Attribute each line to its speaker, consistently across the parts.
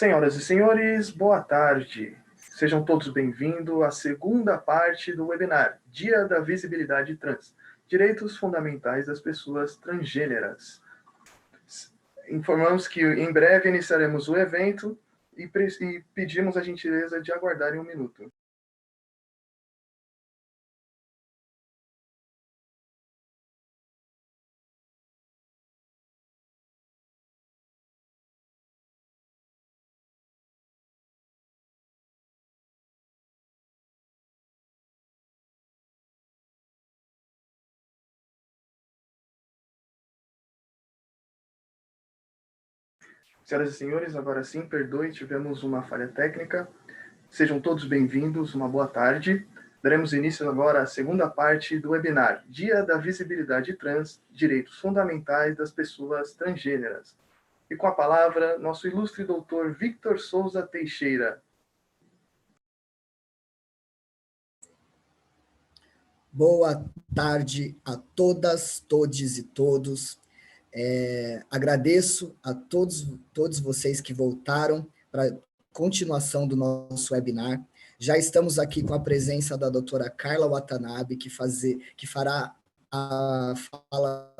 Speaker 1: Senhoras e senhores, boa tarde. Sejam todos bem-vindos à segunda parte do webinar Dia da Visibilidade Trans, Direitos Fundamentais das Pessoas Transgêneras. Informamos que em breve iniciaremos o evento e pedimos a gentileza de aguardarem um minuto. Senhoras e senhores, agora sim, perdoe, tivemos uma falha técnica. Sejam todos bem-vindos, uma boa tarde. Daremos início agora à segunda parte do webinar Dia da Visibilidade Trans, Direitos Fundamentais das Pessoas Transgêneras. E com a palavra, nosso ilustre doutor Victor Souza Teixeira.
Speaker 2: Boa tarde a todas, todes e todos. Agradeço a todos vocês que voltaram para a continuação do nosso webinar. Já estamos aqui com a presença da doutora Carla Watanabe, que fará a fala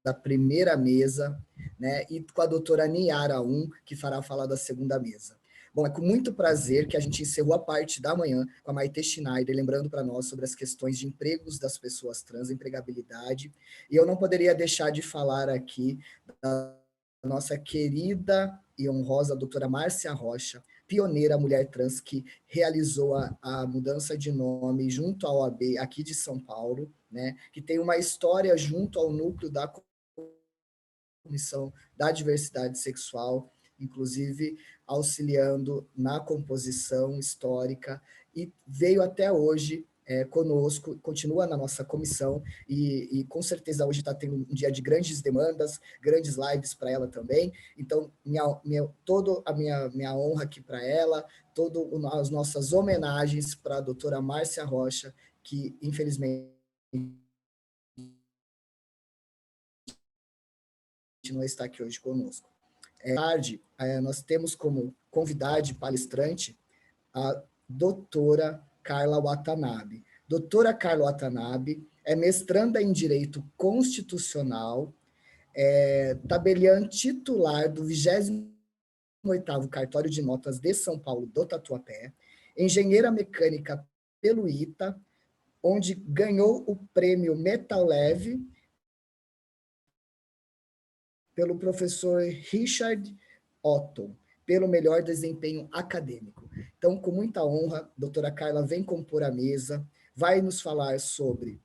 Speaker 2: da primeira mesa, né? E com a doutora Niara que fará a fala da segunda mesa. Bom, é com muito prazer que a gente encerrou a parte da manhã com a Maite Schneider, lembrando para nós sobre as questões de empregos das pessoas trans, empregabilidade. E eu não poderia deixar de falar aqui da nossa querida e honrosa doutora Márcia Rocha, pioneira mulher trans que realizou a mudança de nome junto à OAB aqui de São Paulo, né, que tem uma história junto ao núcleo da Comissão da Diversidade Sexual, inclusive auxiliando na composição histórica, e veio até hoje conosco, continua na nossa comissão, e com certeza hoje está tendo um dia de grandes demandas, grandes lives para ela também. Então, toda a minha honra aqui para ela, todas as nossas homenagens para a doutora Márcia Rocha, que infelizmente não está aqui hoje conosco. Tarde, nós temos como convidada palestrante a doutora Carla Watanabe. Doutora Carla Watanabe é mestranda em Direito Constitucional, tabeliã titular do 28º Cartório de Notas de São Paulo do Tatuapé, engenheira mecânica pelo ITA, onde ganhou o prêmio Metal Leve pelo professor Richard Otto, pelo melhor desempenho acadêmico. Então, com muita honra, a doutora Carla vem compor a mesa, vai nos falar sobre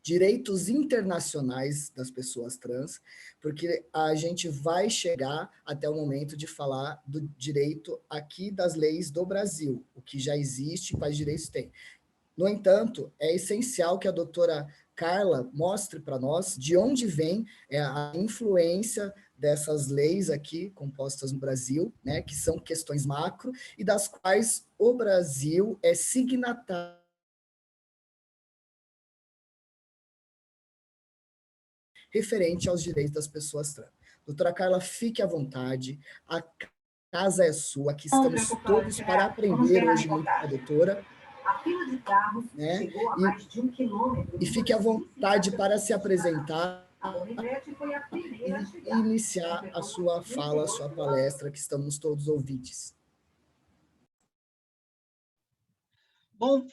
Speaker 2: direitos internacionais das pessoas trans, porque a gente vai chegar até o momento de falar do direito aqui das leis do Brasil, o que já existe, quais direitos tem. No entanto, é essencial que a doutora Carla mostre para nós de onde vem a influência dessas leis aqui compostas no Brasil, né, que são questões macro e das quais o Brasil é signatário referente aos direitos das pessoas trans. Doutora Carla, fique à vontade, a casa é sua, aqui estamos todos para aprender hoje muito com a doutora.
Speaker 3: A fila de carros chegou a mais de 1 quilômetro.
Speaker 2: E fique à vontade para se apresentar e iniciar a sua fala, a sua palestra, que estamos todos ouvintes.
Speaker 4: Bom,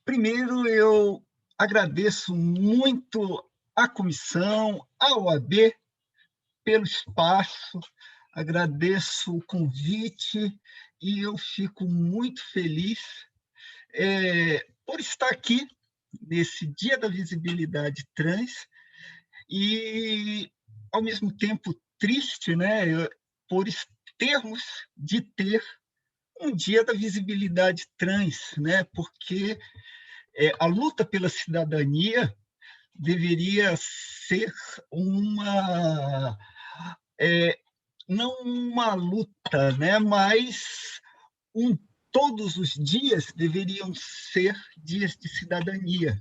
Speaker 4: primeiro eu agradeço muito à comissão, à OAB, pelo espaço, agradeço o convite e eu fico muito feliz por estar aqui nesse Dia da Visibilidade Trans e, ao mesmo tempo, triste, né, por termos de ter um Dia da Visibilidade Trans, né, porque a luta pela cidadania deveria ser não uma luta, né, mas todos os dias deveriam ser dias de cidadania.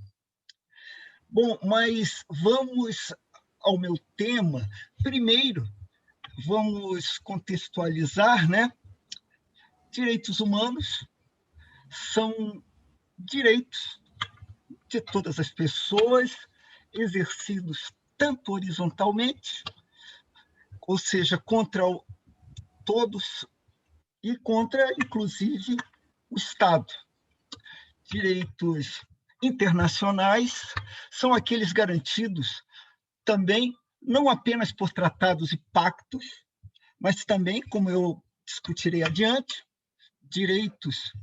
Speaker 4: Bom, mas vamos ao meu tema. Primeiro, vamos contextualizar, né? Direitos humanos são direitos de todas as pessoas, exercidos tanto horizontalmente, ou seja, contra todos e contra, inclusive, o Estado. Direitos internacionais são aqueles garantidos também, não apenas por tratados e pactos, mas também, como eu discutirei adiante, direitos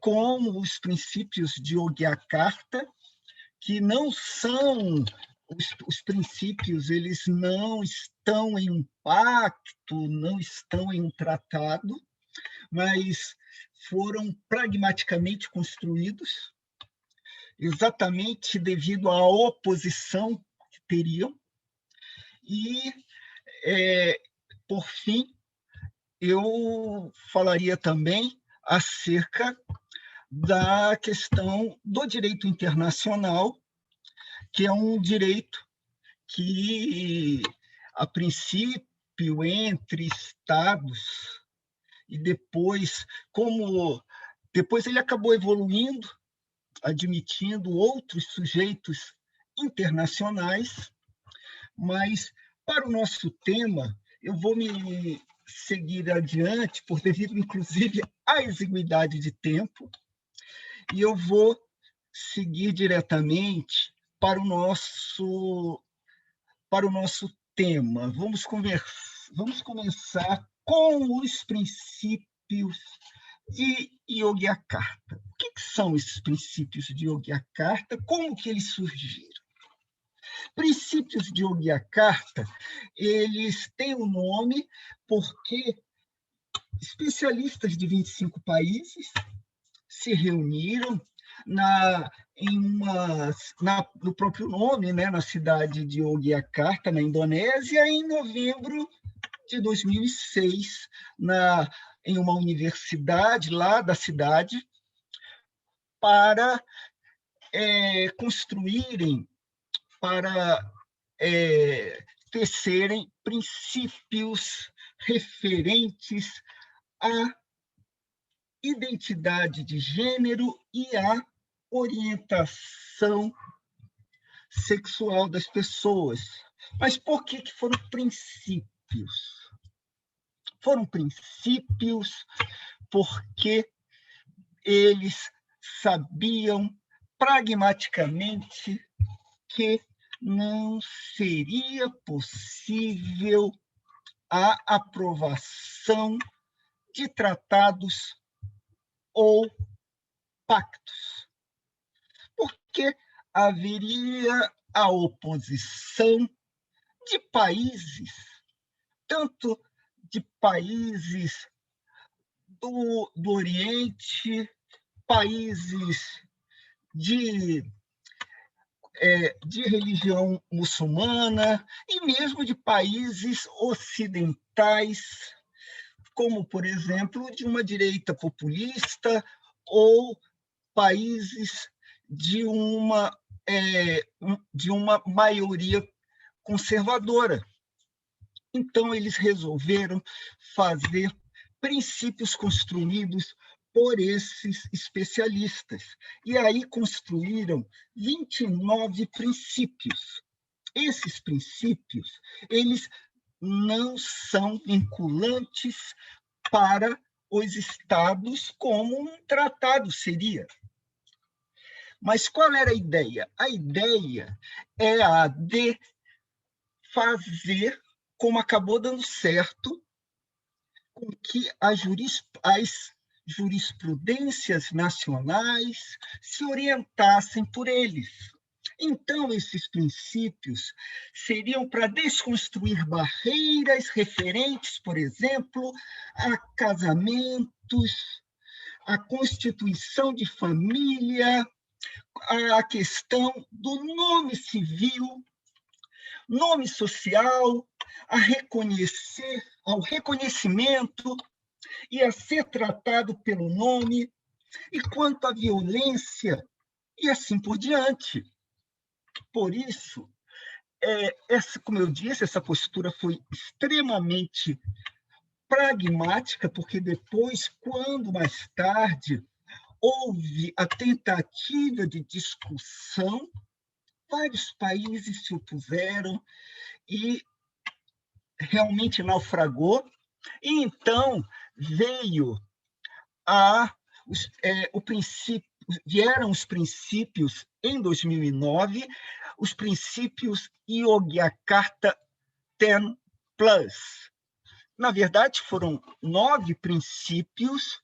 Speaker 4: como os princípios de Yogyakarta, que não são os princípios, eles não estão em um pacto, não estão em um tratado, mas foram pragmaticamente construídos, exatamente devido à oposição que teriam. E, por fim, eu falaria também acerca da questão do direito internacional, que é um direito que, a princípio, entre Estados, e depois ele acabou evoluindo, admitindo outros sujeitos internacionais, mas, para o nosso tema, eu vou me seguir adiante, por devido, inclusive, à exiguidade de tempo, e eu vou seguir diretamente para o nosso tema. Vamos começar com os princípios de Yogyakarta. O que são esses princípios de Yogyakarta? Como que eles surgiram? Princípios de Yogyakarta, eles têm o nome porque especialistas de 25 países se reuniram no próprio nome, né, na cidade de Yogyakarta, na Indonésia, em novembro de 2006, em uma universidade lá da cidade, para construírem, para tecerem princípios referentes à identidade de gênero e à orientação sexual das pessoas. Mas por que foram princípios? Foram princípios porque eles sabiam pragmaticamente que não seria possível a aprovação de tratados ou pactos, porque haveria a oposição de países, tanto de países do Oriente, países de religião muçulmana e mesmo de países ocidentais, como, por exemplo, de uma direita populista ou países de uma maioria conservadora. Então, eles resolveram fazer princípios construídos por esses especialistas. E aí construíram 29 princípios. Esses princípios, eles não são vinculantes para os estados como um tratado seria. Mas qual era a ideia? A ideia é a de fazer, como acabou dando certo, com que as jurisprudências nacionais se orientassem por eles. Então, esses princípios seriam para desconstruir barreiras referentes, por exemplo, a casamentos, a constituição de família, a questão do nome civil, nome social, ao reconhecimento e a ser tratado pelo nome, e quanto à violência, e assim por diante. Por isso, como eu disse, essa postura foi extremamente pragmática, porque depois, quando mais tarde houve a tentativa de discussão, vários países se opuseram e realmente naufragou. E então vieram os princípios em 2009, os princípios Yogyakarta 10+. Na verdade, foram 9 princípios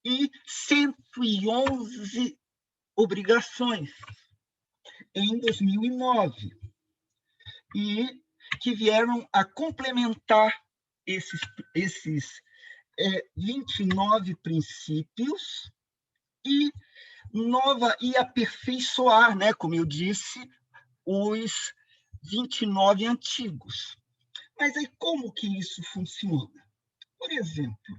Speaker 4: e 111 obrigações em 2009, e que vieram a complementar esses 29 princípios e aperfeiçoar, né, como eu disse, os 29 antigos. Mas aí como que isso funciona? Por exemplo,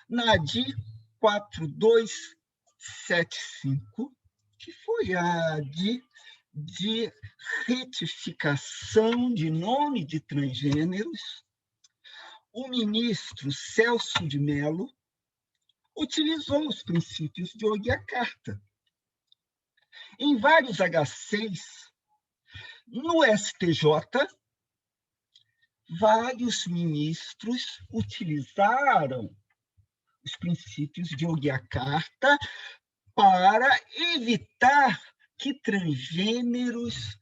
Speaker 4: na ADI 4275, que foi a ADI de retificação de nome de transgêneros, o ministro Celso de Mello utilizou os princípios de Yogyakarta. Em vários H6, no STJ, vários ministros utilizaram os princípios de Yogyakarta para evitar que transgêneros,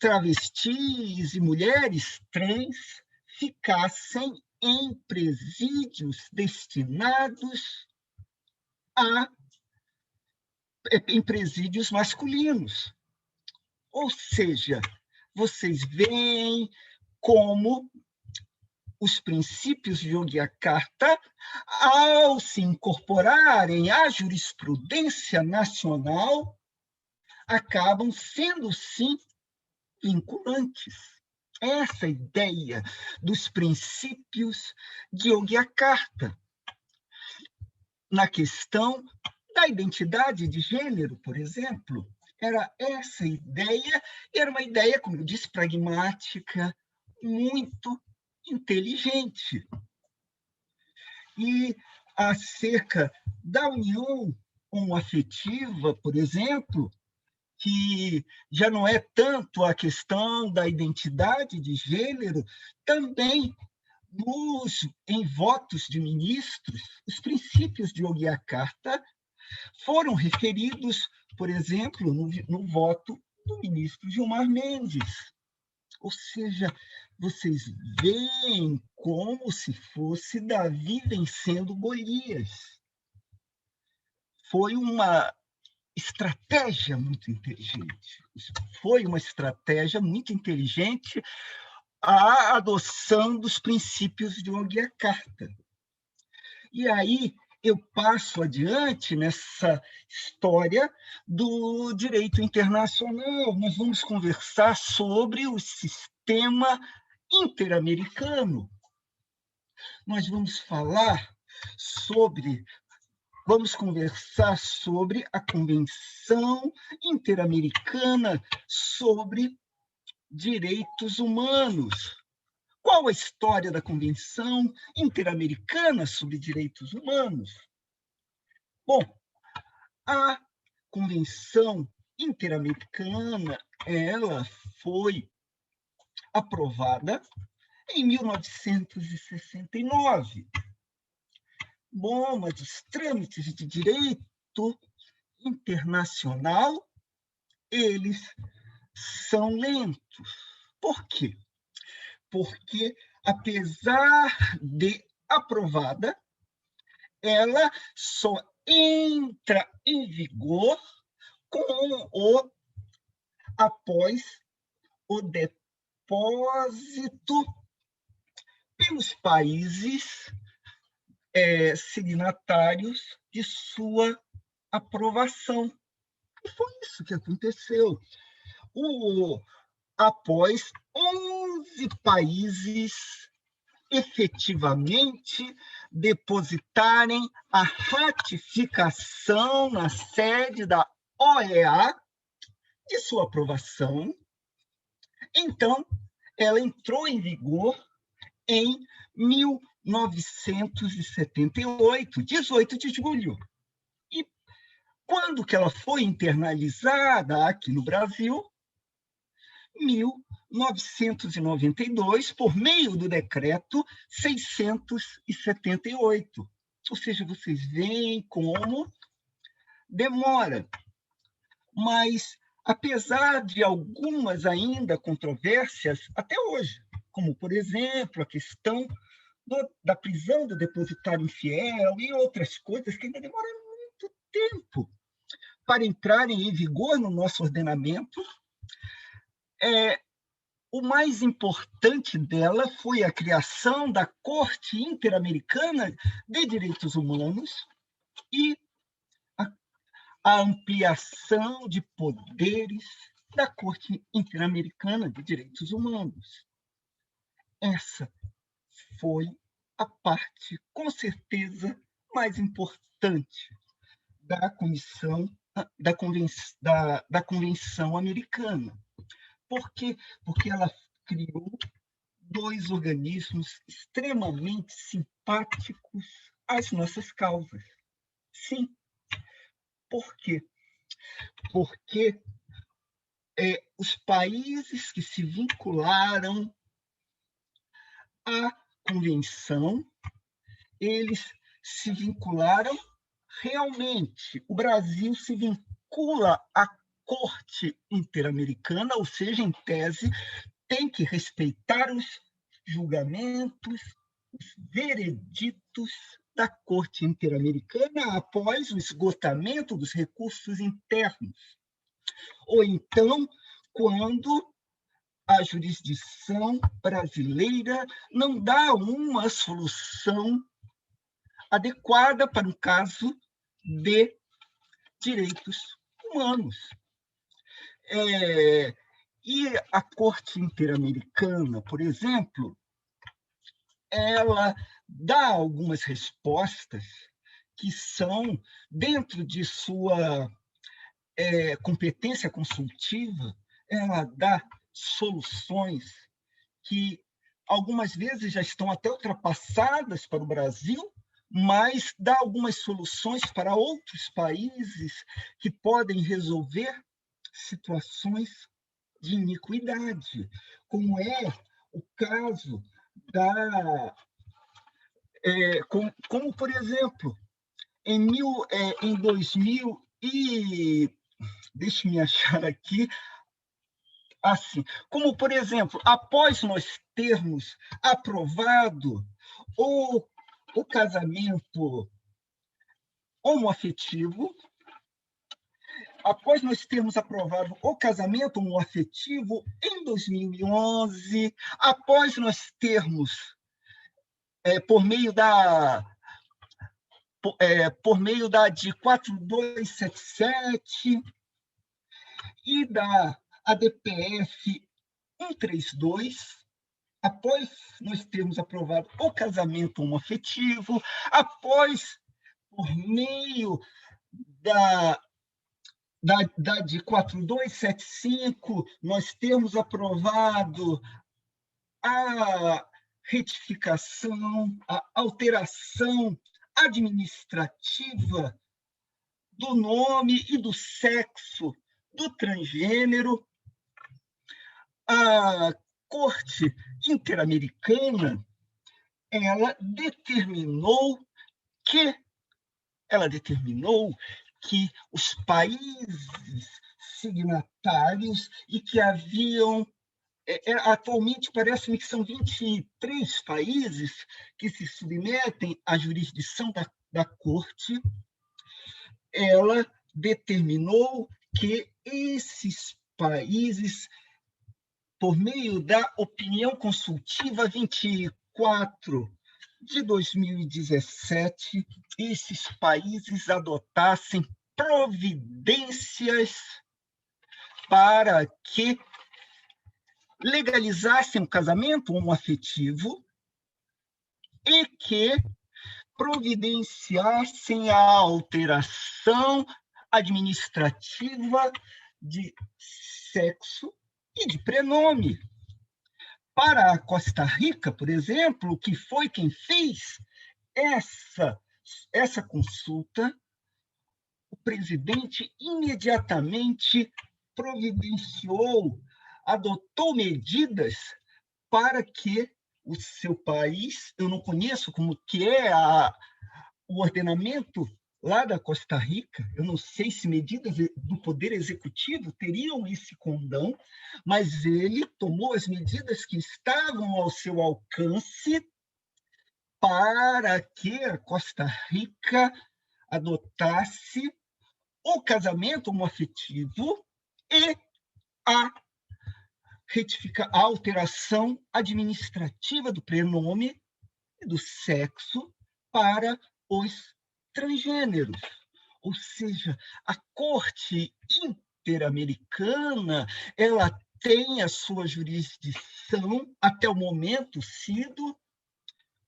Speaker 4: travestis e mulheres trans ficassem em presídios destinados em presídios masculinos. Ou seja, vocês veem como os princípios de Yogyakarta, ao se incorporarem à jurisprudência nacional, acabam sendo, sim, vinculantes. Essa ideia dos princípios de Yogyakarta. Na questão da identidade de gênero, por exemplo, era essa ideia, era uma ideia, como eu disse, pragmática, muito inteligente. E acerca da união homoafetiva, por exemplo, que já não é tanto a questão da identidade de gênero, também em votos de ministros, os princípios de Yogyakarta foram referidos, por exemplo, no voto do ministro Gilmar Mendes. Ou seja, vocês veem como se fosse Davi vencendo Golias. Foi uma estratégia muito inteligente. Foi uma estratégia muito inteligente a adoção dos princípios de Yogyakarta. E aí eu passo adiante nessa história do direito internacional. Nós vamos conversar sobre o sistema interamericano. Nós vamos conversar sobre a Convenção Interamericana sobre Direitos Humanos. Qual a história da Convenção Interamericana sobre Direitos Humanos? Bom, a Convenção Interamericana, ela foi aprovada em 1969. Bom, mas os trâmites de direito internacional, eles são lentos. Por quê? Porque, apesar de aprovada, ela só entra em vigor após o depósito pelos países signatários de sua aprovação. E foi isso que aconteceu. Após 11 países efetivamente depositarem a ratificação na sede da OEA, de sua aprovação, então, ela entrou em vigor em 1978, 18 de julho. E quando que ela foi internalizada aqui no Brasil? 1992, por meio do decreto 678. Ou seja, vocês veem como demora. Mas, apesar de algumas ainda controvérsias, até hoje, como, por exemplo, a questão da prisão do depositário infiel e outras coisas que ainda demoram muito tempo para entrarem em vigor no nosso ordenamento, o mais importante dela foi a criação da Corte Interamericana de Direitos Humanos e a ampliação de poderes da Corte Interamericana de Direitos Humanos. Essa foi a parte, com certeza, mais importante da Convenção Americana. Por quê? Porque ela criou dois organismos extremamente simpáticos às nossas causas. Sim. Por quê? Porque os países que se vincularam à convenção, eles se vincularam realmente. O Brasil se vincula à Corte Interamericana, ou seja, em tese, tem que respeitar os julgamentos, os vereditos da Corte Interamericana após o esgotamento dos recursos internos. Ou então, quando a jurisdição brasileira não dá uma solução adequada para um caso de direitos humanos. E a Corte Interamericana, por exemplo, ela dá algumas respostas que são, dentro de sua competência consultiva, ela dá soluções que algumas vezes já estão até ultrapassadas para o Brasil, mas dá algumas soluções para outros países que podem resolver situações de iniquidade, como é o caso como, por exemplo, em 2000 e... Deixe-me achar aqui. Assim, como, por exemplo, após nós termos aprovado o casamento homoafetivo, após nós termos aprovado o casamento homoafetivo em 2011, após nós termos, por meio da de 4277 e da ADPF 132, após nós termos aprovado o casamento homoafetivo, após, por meio da de 4275, nós temos aprovado a retificação, a alteração administrativa do nome e do sexo do transgênero. A Corte Interamericana, ela determinou que os países signatários e que haviam, atualmente parece-me que são 23 países que se submetem à jurisdição da Corte, ela determinou que esses países, por meio da opinião consultiva 24 de 2017, esses países adotassem providências para que legalizassem o casamento homoafetivo e que providenciassem a alteração administrativa de sexo e de prenome. Para a Costa Rica, por exemplo, que foi quem fez essa consulta, o presidente imediatamente providenciou, adotou medidas para que o seu país, eu não conheço como que é o ordenamento lá da Costa Rica, eu não sei se medidas do Poder Executivo teriam esse condão, mas ele tomou as medidas que estavam ao seu alcance para que a Costa Rica adotasse o casamento homoafetivo e a alteração administrativa do prenome e do sexo para os transgêneros. Ou seja, a Corte Interamericana, ela tem a sua jurisdição, até o momento, sido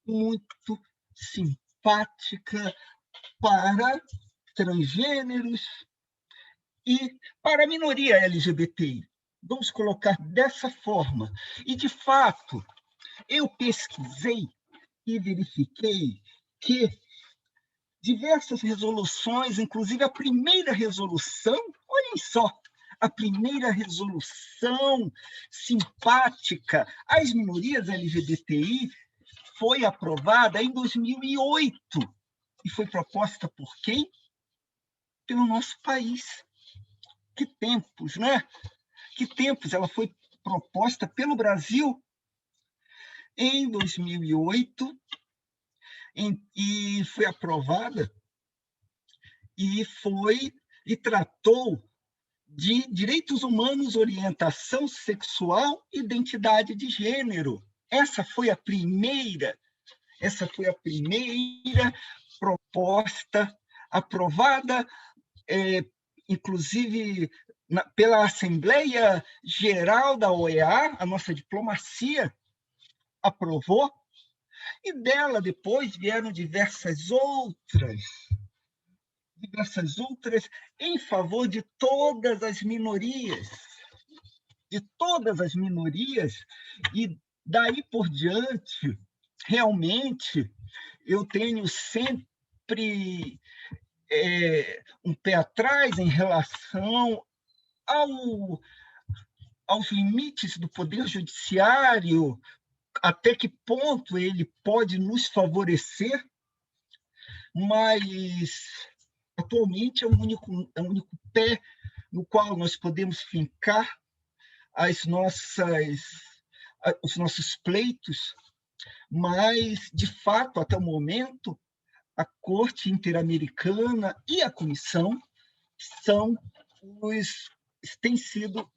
Speaker 4: muito simpática para transgêneros e para a minoria LGBTI. Vamos colocar dessa forma. E, de fato, eu pesquisei e verifiquei que diversas resoluções, inclusive a primeira resolução, olhem só, a primeira resolução simpática às minorias LGBTI foi aprovada em 2008 e foi proposta por quem? Pelo nosso país. Que tempos, né? Que tempos! Ela foi proposta pelo Brasil em 2008 e foi aprovada e tratou de direitos humanos, orientação sexual e identidade de gênero. Essa foi a primeira proposta aprovada, inclusive pela Assembleia Geral da OEA, a nossa diplomacia aprovou, e dela depois vieram diversas outras em favor de todas as minorias, e daí por diante, realmente, eu tenho sempre um pé atrás em relação aos limites do Poder Judiciário, até que ponto ele pode nos favorecer, mas atualmente é o único pé no qual nós podemos fincar os nossos pleitos, mas, de fato, até o momento, a Corte Interamericana e a Comissão têm sido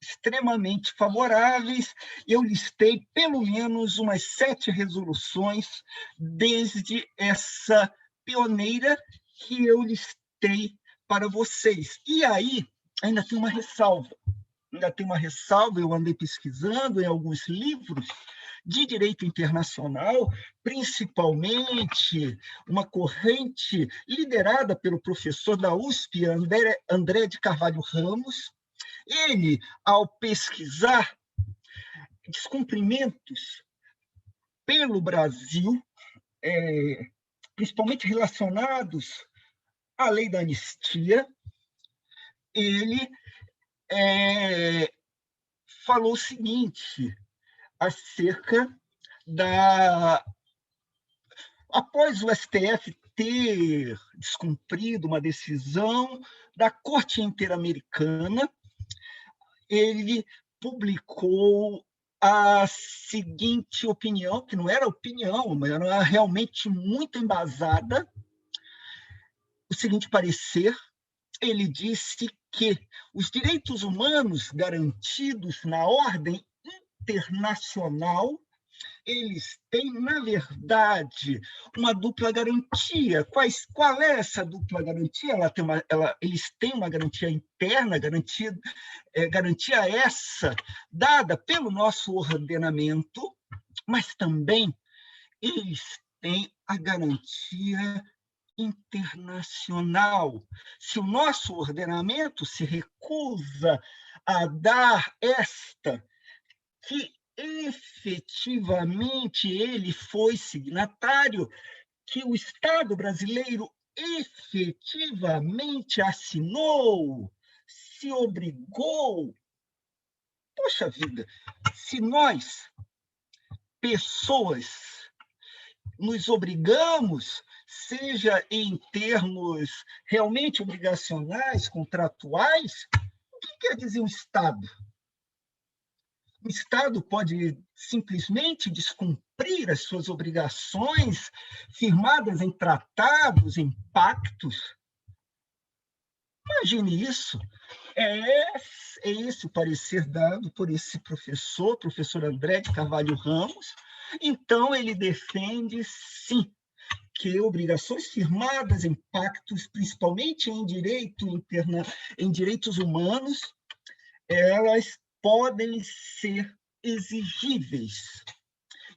Speaker 4: extremamente favoráveis. Eu listei pelo menos umas 7 resoluções desde essa pioneira que eu listei para vocês. E aí, ainda tem uma ressalva, eu andei pesquisando em alguns livros de direito internacional, principalmente uma corrente liderada pelo professor da USP, André de Carvalho Ramos. Ele, ao pesquisar descumprimentos pelo Brasil, principalmente relacionados à lei da anistia, ele falou o seguinte acerca após o STF ter descumprido uma decisão da Corte Interamericana, ele publicou a seguinte opinião, que não era opinião, mas era realmente muito embasada, o seguinte parecer. Ele disse que os direitos humanos garantidos na ordem internacional, eles têm, na verdade, uma dupla garantia. Qual é essa dupla garantia? Eles têm uma garantia interna, garantia essa dada pelo nosso ordenamento, mas também eles têm a garantia internacional. Se o nosso ordenamento se recusa a dar esta, que efetivamente ele foi signatário, que o Estado brasileiro efetivamente assinou, se obrigou. Poxa vida, se nós, pessoas, nos obrigamos, seja em termos realmente obrigacionais, contratuais, o que quer dizer o Estado? O Estado pode simplesmente descumprir as suas obrigações firmadas em tratados, em pactos? Imagine isso. É esse o parecer dado por esse professor André de Carvalho Ramos. Então, ele defende, sim, que obrigações firmadas em pactos, principalmente em direitos humanos, elas podem ser exigíveis.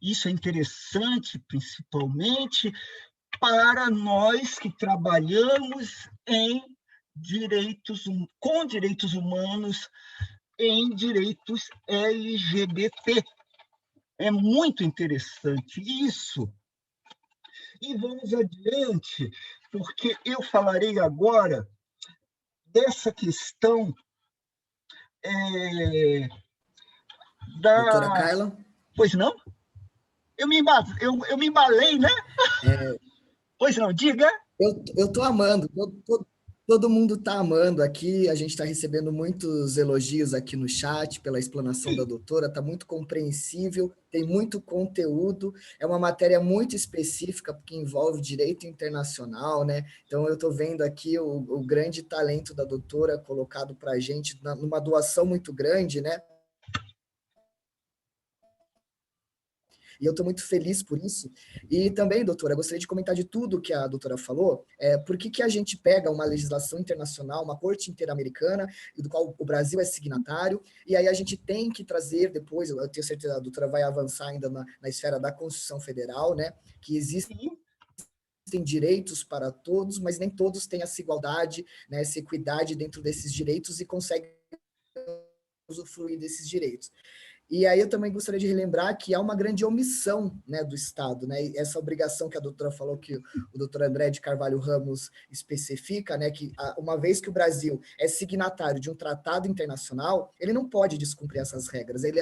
Speaker 4: Isso é interessante, principalmente para nós que trabalhamos com direitos humanos, em direitos LGBT. É muito interessante isso. E vamos adiante, porque eu falarei agora dessa questão
Speaker 2: Doutora
Speaker 4: da...
Speaker 2: Carla?
Speaker 4: Pois não? Eu me embalei, né? Pois não, diga.
Speaker 2: Eu tô amando, todo mundo está amando aqui, a gente está recebendo muitos elogios aqui no chat pela explanação da doutora, está muito compreensível, tem muito conteúdo, é uma matéria muito específica, porque envolve direito internacional, né? Então eu estou vendo aqui o grande talento da doutora colocado para a gente numa doação muito grande, né? E eu estou muito feliz por isso. E também, doutora, gostaria de comentar de tudo que a doutora falou. Por que a gente pega uma legislação internacional, uma corte interamericana, do qual o Brasil é signatário, e aí a gente tem que trazer depois, eu tenho certeza que a doutora vai avançar ainda na esfera da Constituição Federal, né, que existem direitos para todos, mas nem todos têm essa igualdade, né, essa equidade dentro desses direitos e conseguem usufruir desses direitos. E aí eu também gostaria de relembrar que há uma grande omissão, né, do Estado, né, essa obrigação que a doutora falou, que o doutor André de Carvalho Ramos especifica, né, que uma vez que o Brasil é signatário de um tratado internacional, ele não pode descumprir essas regras, ele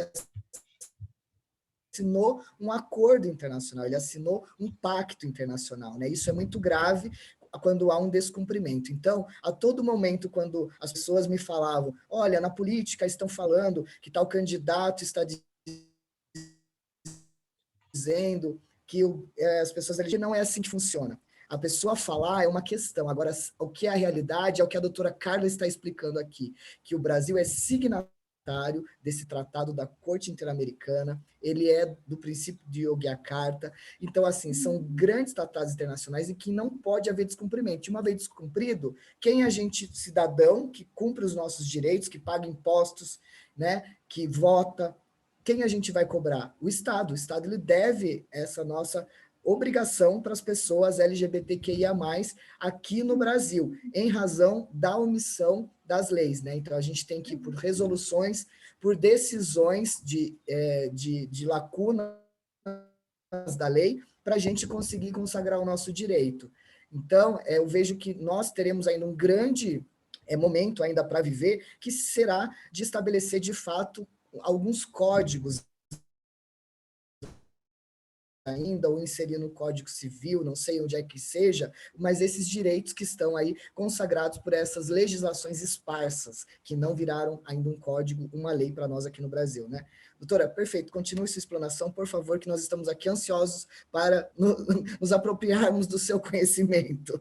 Speaker 2: assinou um acordo internacional, ele assinou um pacto internacional, né, isso é muito grave quando há um descumprimento. Então, a todo momento, quando as pessoas me falavam, olha, na política estão falando que tal candidato está dizendo que as pessoas LGBT não é assim que funciona. A pessoa falar é uma questão. Agora, o que é a realidade é o que a doutora Carla está explicando aqui, que o Brasil é signatário desse tratado da Corte Interamericana, ele é do princípio de Yogyakarta. Então, assim, são grandes tratados internacionais em que não pode haver descumprimento. E uma vez descumprido, quem é a gente, cidadão, que cumpre os nossos direitos, que paga impostos, né, que vota, quem a gente vai cobrar? O Estado. O Estado ele deve essa nossa obrigação para as pessoas LGBTQIA+, aqui no Brasil, em razão da omissão das leis, né? Então, a gente tem que ir por resoluções, por decisões de lacunas da lei, para a gente conseguir consagrar o nosso direito. Então, eu vejo que nós teremos ainda um grande momento ainda para viver, que será de estabelecer, de fato, alguns códigos ainda, ou inserir no Código Civil, não sei onde é que seja, mas esses direitos que estão aí consagrados por essas legislações esparsas, que não viraram ainda um código, uma lei para nós aqui no Brasil, né? Doutora, perfeito, continue sua explanação, por favor, que nós estamos aqui ansiosos para nos apropriarmos do seu conhecimento.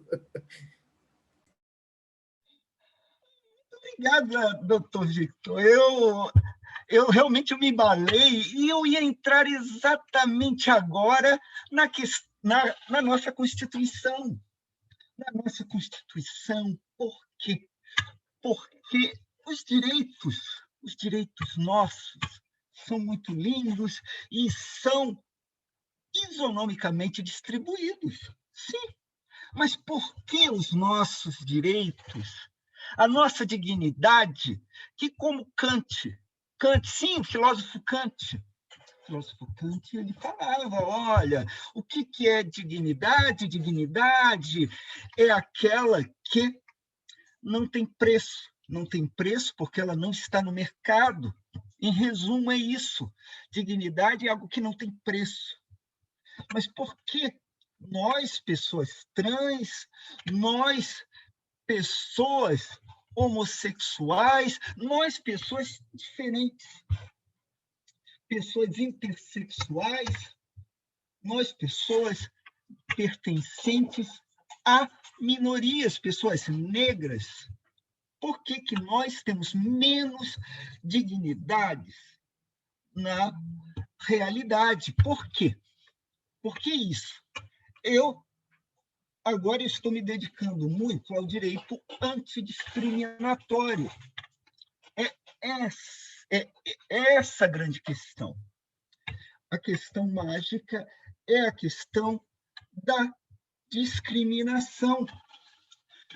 Speaker 4: Obrigada, doutor Victor. Eu realmente me embalei e eu ia entrar exatamente agora na nossa Constituição. Na nossa Constituição. Por quê? Porque os direitos nossos são muito lindos e são isonomicamente distribuídos. Sim, Mas por que os nossos direitos, a nossa dignidade, que como Kant, sim, o filósofo Kant, ele falava, olha, o que é dignidade? Dignidade é aquela que não tem preço. Não tem preço porque ela não está no mercado. Em resumo, é isso. Dignidade é algo que não tem preço. Mas por que nós, pessoas trans, nós, pessoas homossexuais, nós, pessoas diferentes, pessoas intersexuais, nós, pessoas pertencentes a minorias, pessoas negras, por que nós temos menos dignidades na realidade? Por quê? Por que isso? Eu agora estou me dedicando muito ao direito antidiscriminatório. É essa a grande questão. A questão mágica é a questão da discriminação.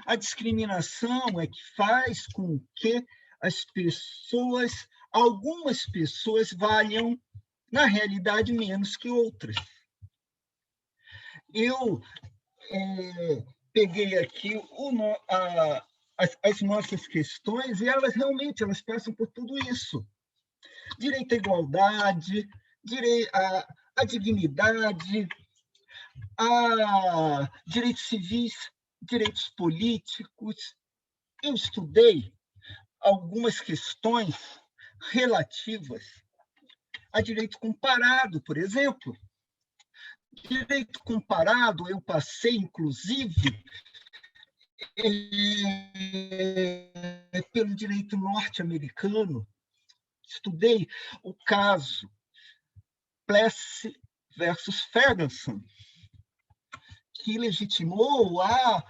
Speaker 4: A discriminação é que faz com que as pessoas, algumas pessoas, valham, na realidade, menos que outras. Eu peguei aqui as nossas questões e elas realmente passam por tudo isso. Direito à igualdade, à dignidade, a direitos civis, direitos políticos. Eu estudei algumas questões relativas a direito comparado, por exemplo. Direito comparado, eu passei, inclusive, pelo direito norte-americano. Estudei o caso Plessy versus Ferguson, que legitimou a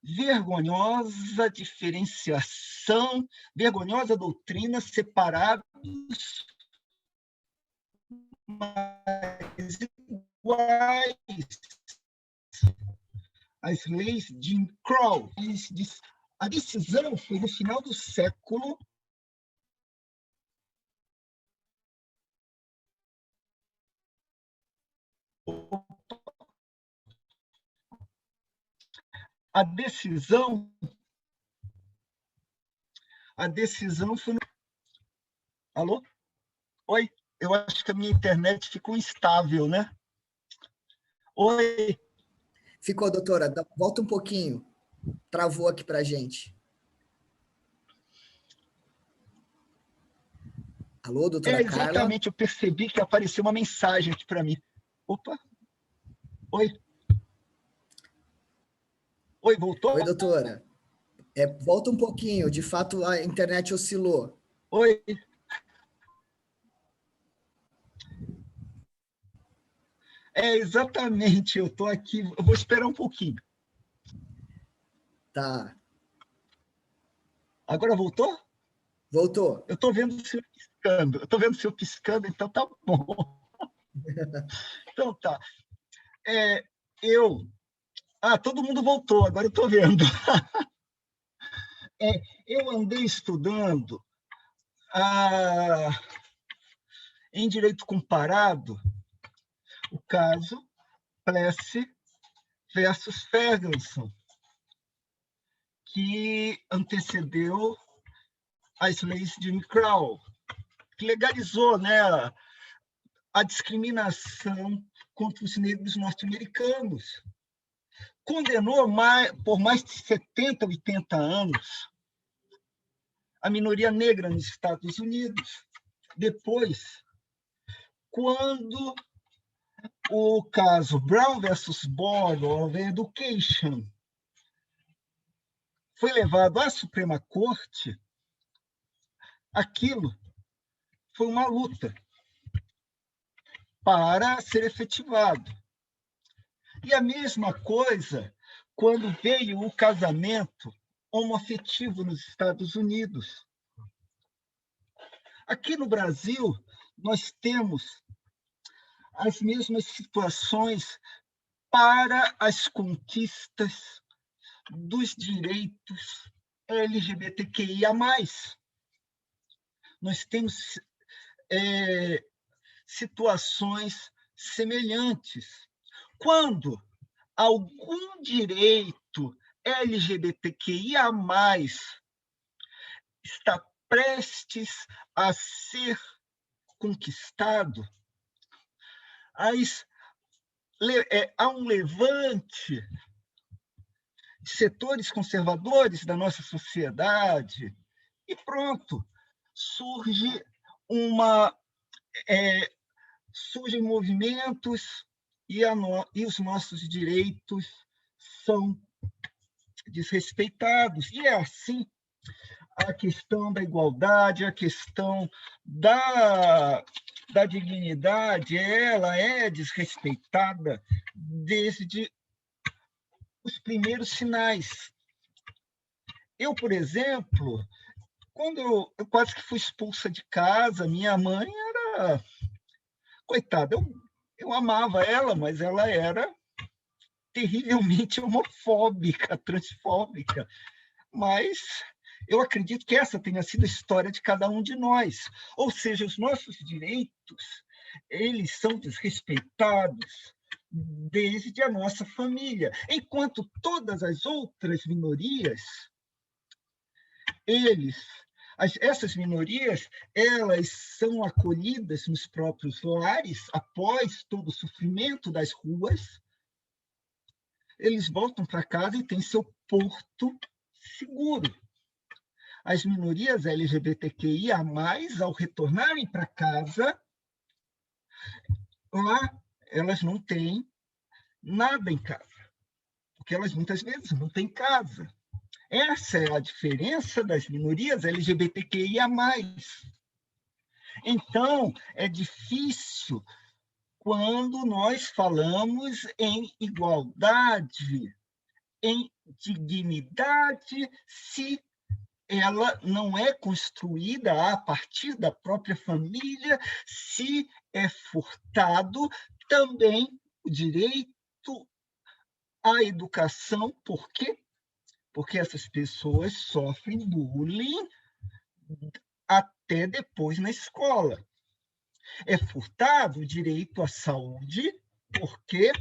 Speaker 4: vergonhosa diferenciação, vergonhosa doutrina separados, mas iguais. As leis de Jim Crow. A decisão foi no final do século. A decisão foi no... Alô? Oi? Eu acho que a minha internet ficou instável, né? Oi?
Speaker 2: Ficou, doutora. Volta um pouquinho. Travou aqui para a gente. Alô, doutora Carla?
Speaker 4: Exatamente, eu percebi que apareceu uma mensagem aqui para mim. Opa! Oi? Oi, voltou?
Speaker 2: Oi, doutora. Volta um pouquinho. De fato, a internet oscilou.
Speaker 4: Oi? Exatamente, eu estou aqui. Eu vou esperar um pouquinho.
Speaker 2: Tá.
Speaker 4: Agora voltou?
Speaker 2: Voltou.
Speaker 4: Eu estou vendo o senhor piscando. Eu estou vendo o senhor piscando, então tá bom. Então tá. Todo mundo voltou, agora eu estou vendo. Eu andei estudando em direito comparado o caso Plessy versus Ferguson, que antecedeu as leis de Jim Crow, que legalizou, né, a discriminação contra os negros norte-americanos. Condenou por mais de 70, 80 anos a minoria negra nos Estados Unidos. Depois, quando o caso Brown versus Board of Education foi levado à Suprema Corte, aquilo foi uma luta para ser efetivado. E a mesma coisa quando veio o casamento homoafetivo nos Estados Unidos. Aqui no Brasil, nós temos as mesmas situações para as conquistas dos direitos LGBTQIA+. Nós temos situações semelhantes. Quando algum direito LGBTQIA+, está prestes a ser conquistado, há um levante de setores conservadores da nossa sociedade e pronto, surgem movimentos e os nossos direitos são desrespeitados. E é assim a questão da igualdade, a questão da dignidade, ela é desrespeitada desde os primeiros sinais. Eu, por exemplo, quando eu quase que fui expulsa de casa, minha mãe era... Coitada, eu amava ela, mas ela era terrivelmente homofóbica, transfóbica. Mas eu acredito que essa tenha sido a história de cada um de nós. Ou seja, os nossos direitos, eles são desrespeitados desde a nossa família, enquanto todas as outras minorias, essas minorias, elas são acolhidas nos próprios lares após todo o sofrimento das ruas, eles voltam para casa e têm seu porto seguro. As minorias LGBTQIA+, ao retornarem para casa, lá elas não têm nada em casa, porque elas muitas vezes não têm casa. Essa é a diferença das minorias LGBTQIA+. Então, é difícil quando nós falamos em igualdade, em dignidade, se ela não é construída a partir da própria família, se é furtado também o direito à educação. Por quê? Porque essas pessoas sofrem bullying até depois na escola. É furtado o direito à saúde, por quê?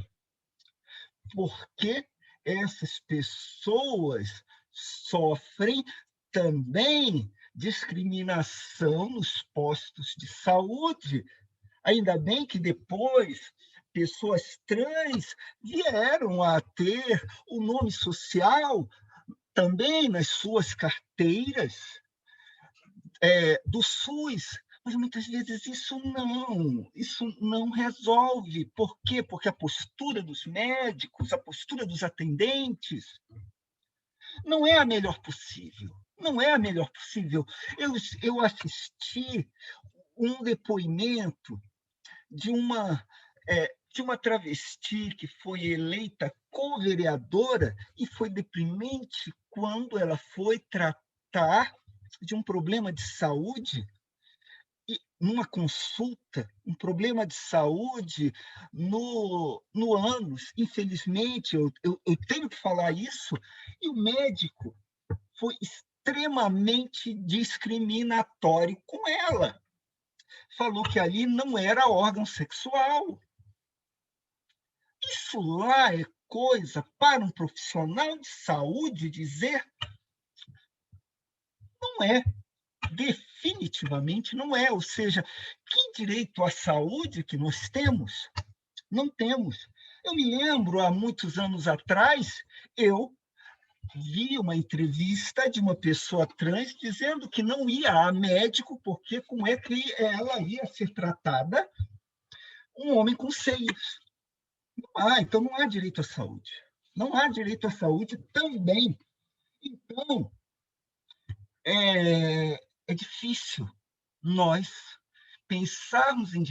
Speaker 4: Porque essas pessoas sofrem também discriminação nos postos de saúde. Ainda bem que depois pessoas trans vieram a ter o nome social também nas suas carteiras do SUS, mas muitas vezes isso não resolve. Por quê? Porque a postura dos médicos, a postura dos atendentes não é a melhor possível. Não é a melhor possível. Eu assisti um depoimento de uma travesti que foi eleita co-vereadora e foi deprimente quando ela foi tratar de um problema de saúde e numa consulta, um problema de saúde no ânus. Infelizmente, eu tenho que falar isso, e o médico foi extremamente discriminatório com ela. Falou que ali não era órgão sexual. Isso lá é coisa para um profissional de saúde dizer? Não é. Definitivamente não é. Ou seja, que direito à saúde que nós temos? Não temos. Eu me lembro, há muitos anos atrás, eu vi uma entrevista de uma pessoa trans dizendo que não ia a médico porque como é que ela ia ser tratada um homem com seios. Então não há direito à saúde. Não há direito à saúde também. Então, é difícil nós pensarmos em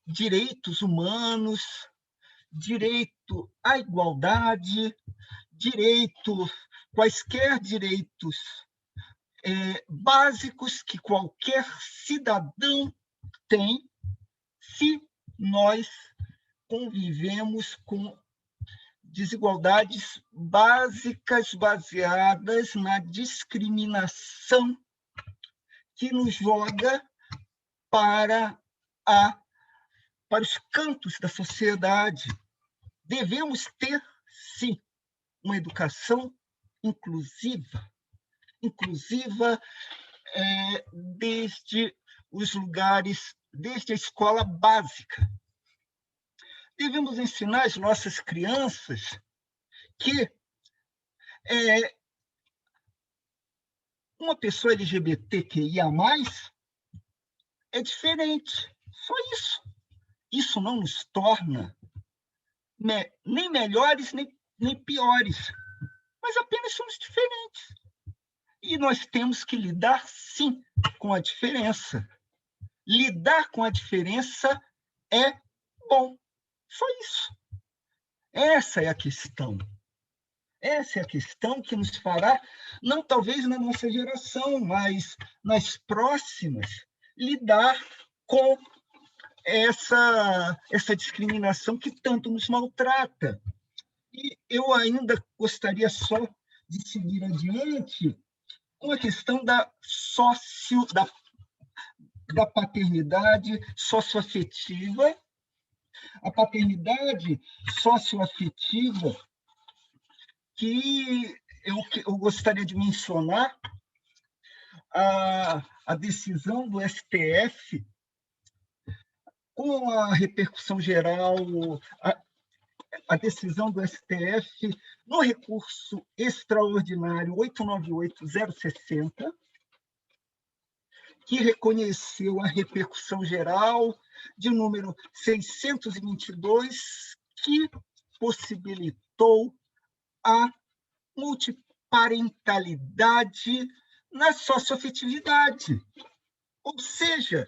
Speaker 4: direitos humanos, direito à igualdade, quaisquer direitos básicos que qualquer cidadão tem, se nós convivemos com desigualdades básicas baseadas na discriminação que nos joga para os cantos da sociedade. Devemos ter, sim, uma educação inclusiva desde os lugares, desde a escola básica. Devemos ensinar às nossas crianças que uma pessoa LGBTQIA+, é diferente. Só isso. Isso não nos torna nem melhores, nem piores. Mas apenas somos diferentes. E nós temos que lidar, sim, com a diferença. Lidar com a diferença é bom. Só isso. Essa é a questão. Essa é a questão que nos fará, não talvez na nossa geração, mas nas próximas, lidar com essa discriminação que tanto nos maltrata. E eu ainda gostaria só de seguir adiante com a questão da paternidade socioafetiva. A paternidade socioafetiva que eu gostaria de mencionar a decisão do STF com a repercussão geral, a decisão do STF no recurso extraordinário 898.060, que reconheceu a repercussão geral de número 622, que possibilitou a multiparentalidade na socioafetividade. Ou seja,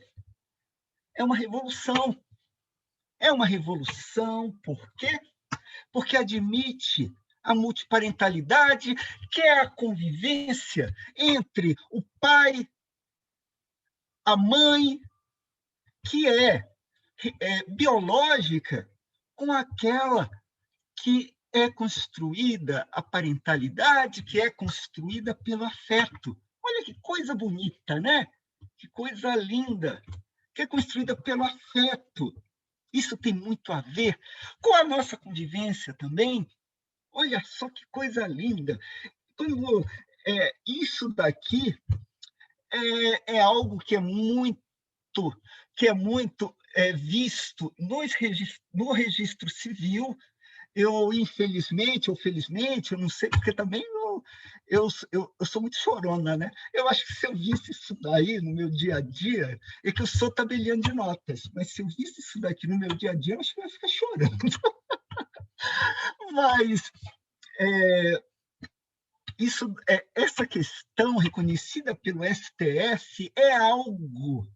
Speaker 4: é uma revolução. É uma revolução, por quê? Porque admite a multiparentalidade, que é a convivência entre o pai, a mãe, que é biológica, com aquela que é construída, a parentalidade que é construída pelo afeto. Olha que coisa bonita, né? Que coisa linda, que é construída pelo afeto. Isso tem muito a ver com a nossa convivência também. Olha só que coisa linda. Isso daqui é algo que é muito visto no registro civil. Eu, infelizmente ou felizmente, eu não sei, porque também eu sou muito chorona, né? Eu acho que se eu visse isso daí no meu dia a dia, é que eu sou tabelião de notas, mas se eu visse isso daqui no meu dia a dia, eu acho que eu ia ficar chorando. Mas essa questão reconhecida pelo STF é algo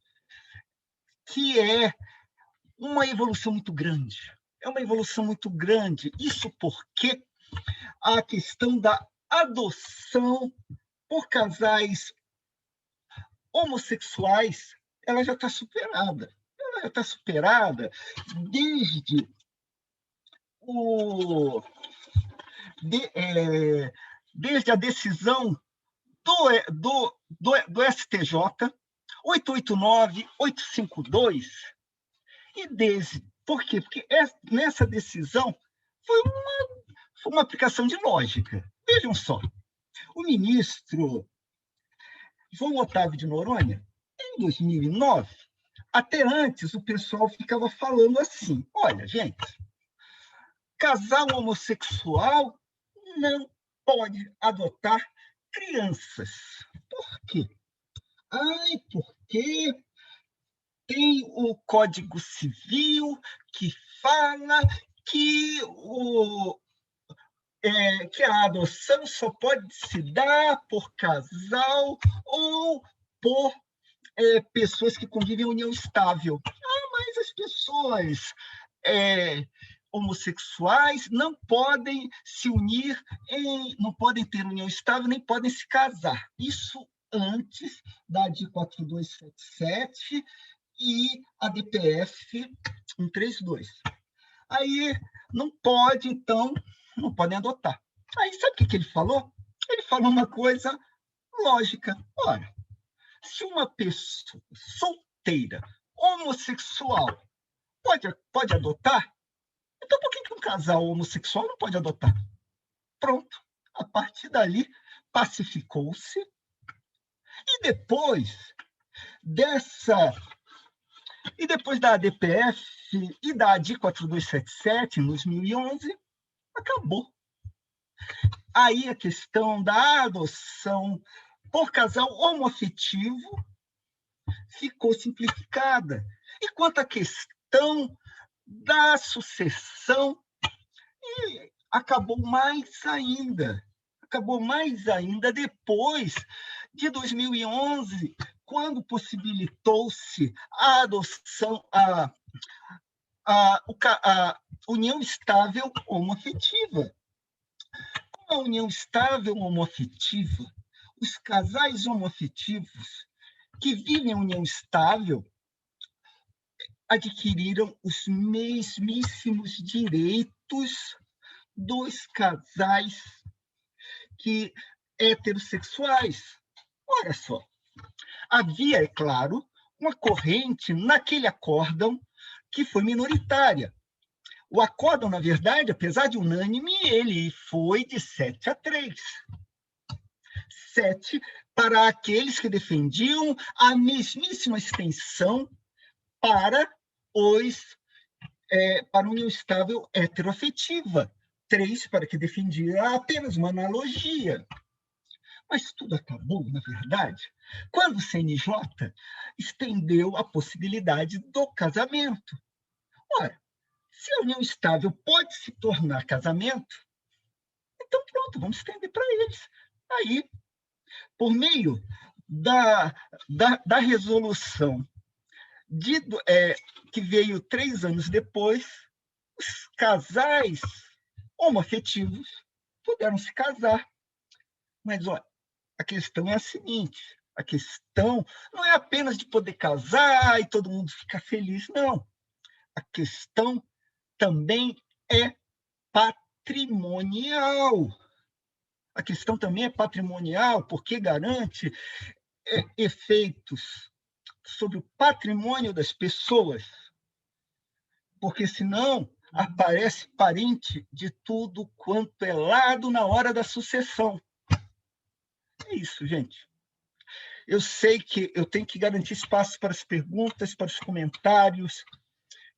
Speaker 4: que é uma evolução muito grande. É uma evolução muito grande. Isso porque a questão da adoção por casais homossexuais, ela já está superada. Ela já está superada desde a decisão do STJ 889-852, e por quê? Porque nessa decisão foi uma aplicação de lógica. Vejam só, o ministro João Otávio de Noronha, em 2009, até antes o pessoal ficava falando assim, olha, gente, casal homossexual não pode adotar crianças. Por quê? Porque tem o Código Civil que fala que a adoção só pode se dar por casal ou por pessoas que convivem em união estável. Mas as pessoas homossexuais não podem se unir, não podem ter união estável, nem podem se casar. Isso antes da ADI 4277 e a DPF 132. Aí não pode, então, não podem adotar. Aí sabe o que ele falou? Ele falou uma coisa lógica. Olha, se uma pessoa solteira, homossexual, pode adotar, então por que um casal homossexual não pode adotar? Pronto. A partir dali, pacificou-se. E depois da ADPF e da ADI 4277, em 2011, acabou. Aí a questão da adoção por casal homoafetivo ficou simplificada. E quanto à questão da sucessão, acabou mais ainda depois de 2011, quando possibilitou-se a adoção, a união estável homoafetiva. Com a união estável homoafetiva, os casais homoafetivos que vivem em união estável adquiriram os mesmíssimos direitos dos casais heterossexuais. Olha só, havia, é claro, uma corrente naquele acórdão que foi minoritária. O acórdão, na verdade, apesar de unânime, ele foi de 7-3. 7 para aqueles que defendiam a mesmíssima extensão para a união estável heteroafetiva. 3 para que defendia apenas uma analogia. Mas tudo acabou, na verdade, quando o CNJ estendeu a possibilidade do casamento. Ora, se a união estável pode se tornar casamento, então pronto, vamos estender para eles. Aí, por meio da resolução que veio 3 anos depois, os casais homoafetivos puderam se casar. Mas, olha, a questão é a seguinte, a questão não é apenas de poder casar e todo mundo ficar feliz, não. A questão também é patrimonial. A questão também é patrimonial, porque garante efeitos sobre o patrimônio das pessoas, porque senão aparece parente de tudo quanto é lado na hora da sucessão. É isso, gente. Eu sei que eu tenho que garantir espaço para as perguntas, para os comentários,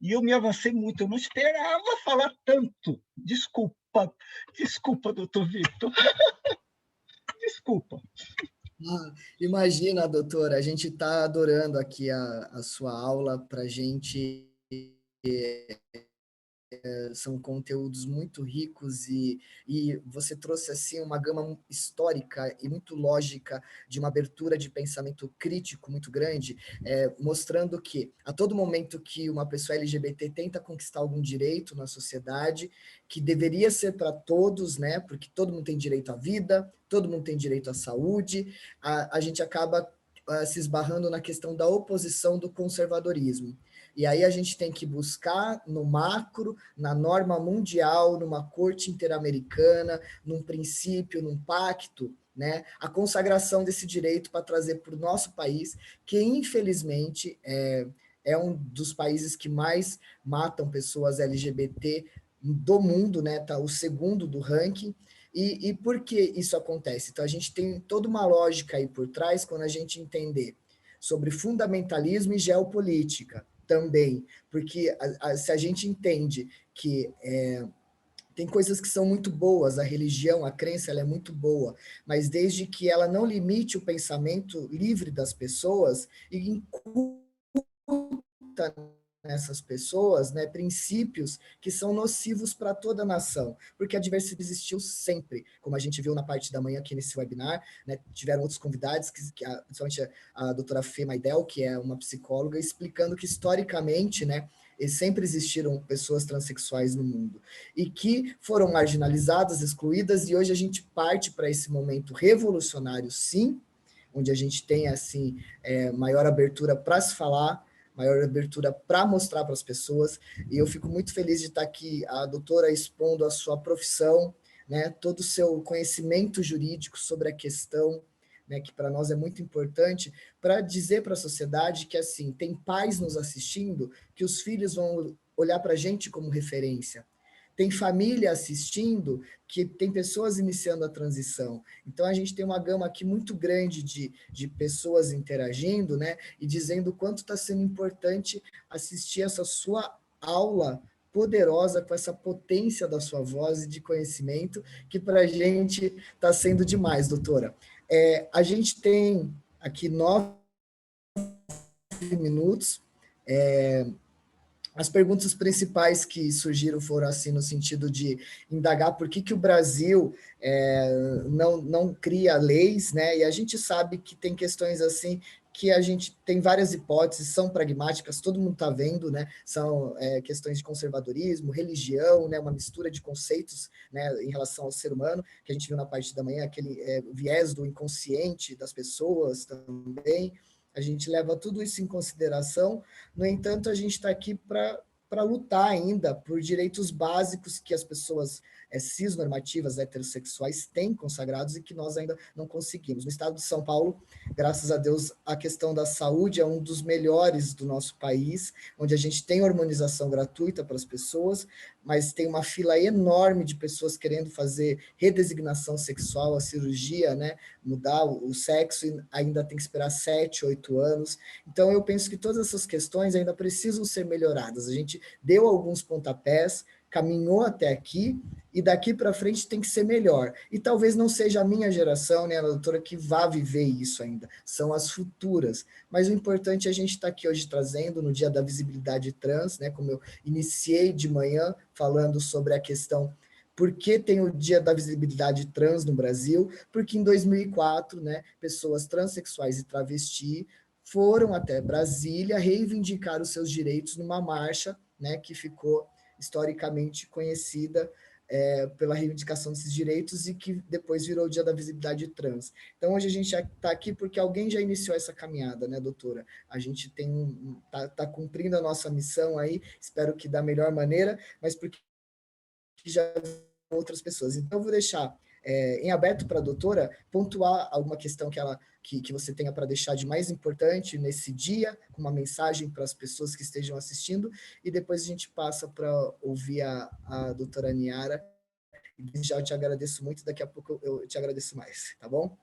Speaker 4: e eu me avancei muito, eu não esperava falar tanto. Desculpa, doutor Victor. Desculpa.
Speaker 2: Imagina, doutora, a gente está adorando aqui a sua aula, para a gente são conteúdos muito ricos e você trouxe assim uma gama histórica e muito lógica de uma abertura de pensamento crítico muito grande, mostrando que a todo momento que uma pessoa LGBT tenta conquistar algum direito na sociedade, que deveria ser para todos, né? Porque todo mundo tem direito à vida, todo mundo tem direito à saúde, a gente acaba se esbarrando na questão da oposição do conservadorismo. E aí a gente tem que buscar no macro, na norma mundial, numa corte interamericana, num princípio, num pacto, né, a consagração desse direito para trazer para o nosso país, que infelizmente é um dos países que mais matam pessoas LGBT do mundo, né, tá o segundo do ranking. E por que isso acontece? Então a gente tem toda uma lógica aí por trás quando a gente entender sobre fundamentalismo e geopolítica também, porque se a gente entende que tem coisas que são muito boas, a religião, a crença, ela é muito boa, mas desde que ela não limite o pensamento livre das pessoas e incuta nessas pessoas, né, princípios que são nocivos para toda a nação, porque a diversidade existiu sempre, como a gente viu na parte da manhã aqui nesse webinar, né, tiveram outros convidados, principalmente a doutora Fê Maidel, que é uma psicóloga, explicando que historicamente, né, sempre existiram pessoas transexuais no mundo, e que foram marginalizadas, excluídas, e hoje a gente parte para esse momento revolucionário, sim, onde a gente tem, assim, maior abertura para se falar, maior abertura para mostrar para as pessoas, e eu fico muito feliz de estar aqui, a doutora expondo a sua profissão, né, todo o seu conhecimento jurídico sobre a questão, né, que para nós é muito importante, para dizer para a sociedade que, assim, tem pais nos assistindo, que os filhos vão olhar para a gente como referência. Tem família assistindo, que tem pessoas iniciando a transição. Então, a gente tem uma gama aqui muito grande de pessoas interagindo, né, e dizendo o quanto está sendo importante assistir essa sua aula poderosa, com essa potência da sua voz e de conhecimento, que para a gente está sendo demais, doutora. A gente tem aqui 9 minutos. As perguntas principais que surgiram foram assim no sentido de indagar por que o Brasil não cria leis, né? E a gente sabe que tem questões assim que a gente tem várias hipóteses, são pragmáticas, todo mundo está vendo, né? São questões de conservadorismo, religião, né? Uma mistura de conceitos, né? Em relação ao ser humano, que a gente viu na parte da manhã, aquele viés do inconsciente das pessoas também. A gente leva tudo isso em consideração. No entanto, a gente está aqui para lutar ainda por direitos básicos que as pessoas cisnormativas, heterossexuais, têm consagrados e que nós ainda não conseguimos. No estado de São Paulo, graças a Deus, a questão da saúde é um dos melhores do nosso país, onde a gente tem hormonização gratuita para as pessoas, mas tem uma fila enorme de pessoas querendo fazer redesignação sexual, a cirurgia, né, mudar o sexo, e ainda tem que esperar 7, 8 anos. Então, eu penso que todas essas questões ainda precisam ser melhoradas. A gente deu alguns pontapés, caminhou até aqui, e daqui para frente tem que ser melhor. E talvez não seja a minha geração, né, a doutora, que vá viver isso ainda, são as futuras. Mas o importante é a gente estar aqui hoje trazendo, no Dia da Visibilidade Trans, né, como eu iniciei de manhã, falando sobre a questão por que tem o Dia da Visibilidade Trans no Brasil, porque em 2004, né, pessoas transexuais e travesti foram até Brasília reivindicar os seus direitos numa marcha, né, que ficou historicamente conhecida pela reivindicação desses direitos e que depois virou o Dia da Visibilidade Trans. Então, hoje a gente está aqui porque alguém já iniciou essa caminhada, né, doutora? A gente tá cumprindo a nossa missão aí, espero que da melhor maneira, mas porque já outras pessoas. Então, eu vou deixar em aberto para a doutora pontuar alguma questão que você tenha para deixar de mais importante nesse dia, com uma mensagem para as pessoas que estejam assistindo, e depois a gente passa para ouvir a doutora Niara. E já eu te agradeço muito, daqui a pouco eu te agradeço mais, tá bom?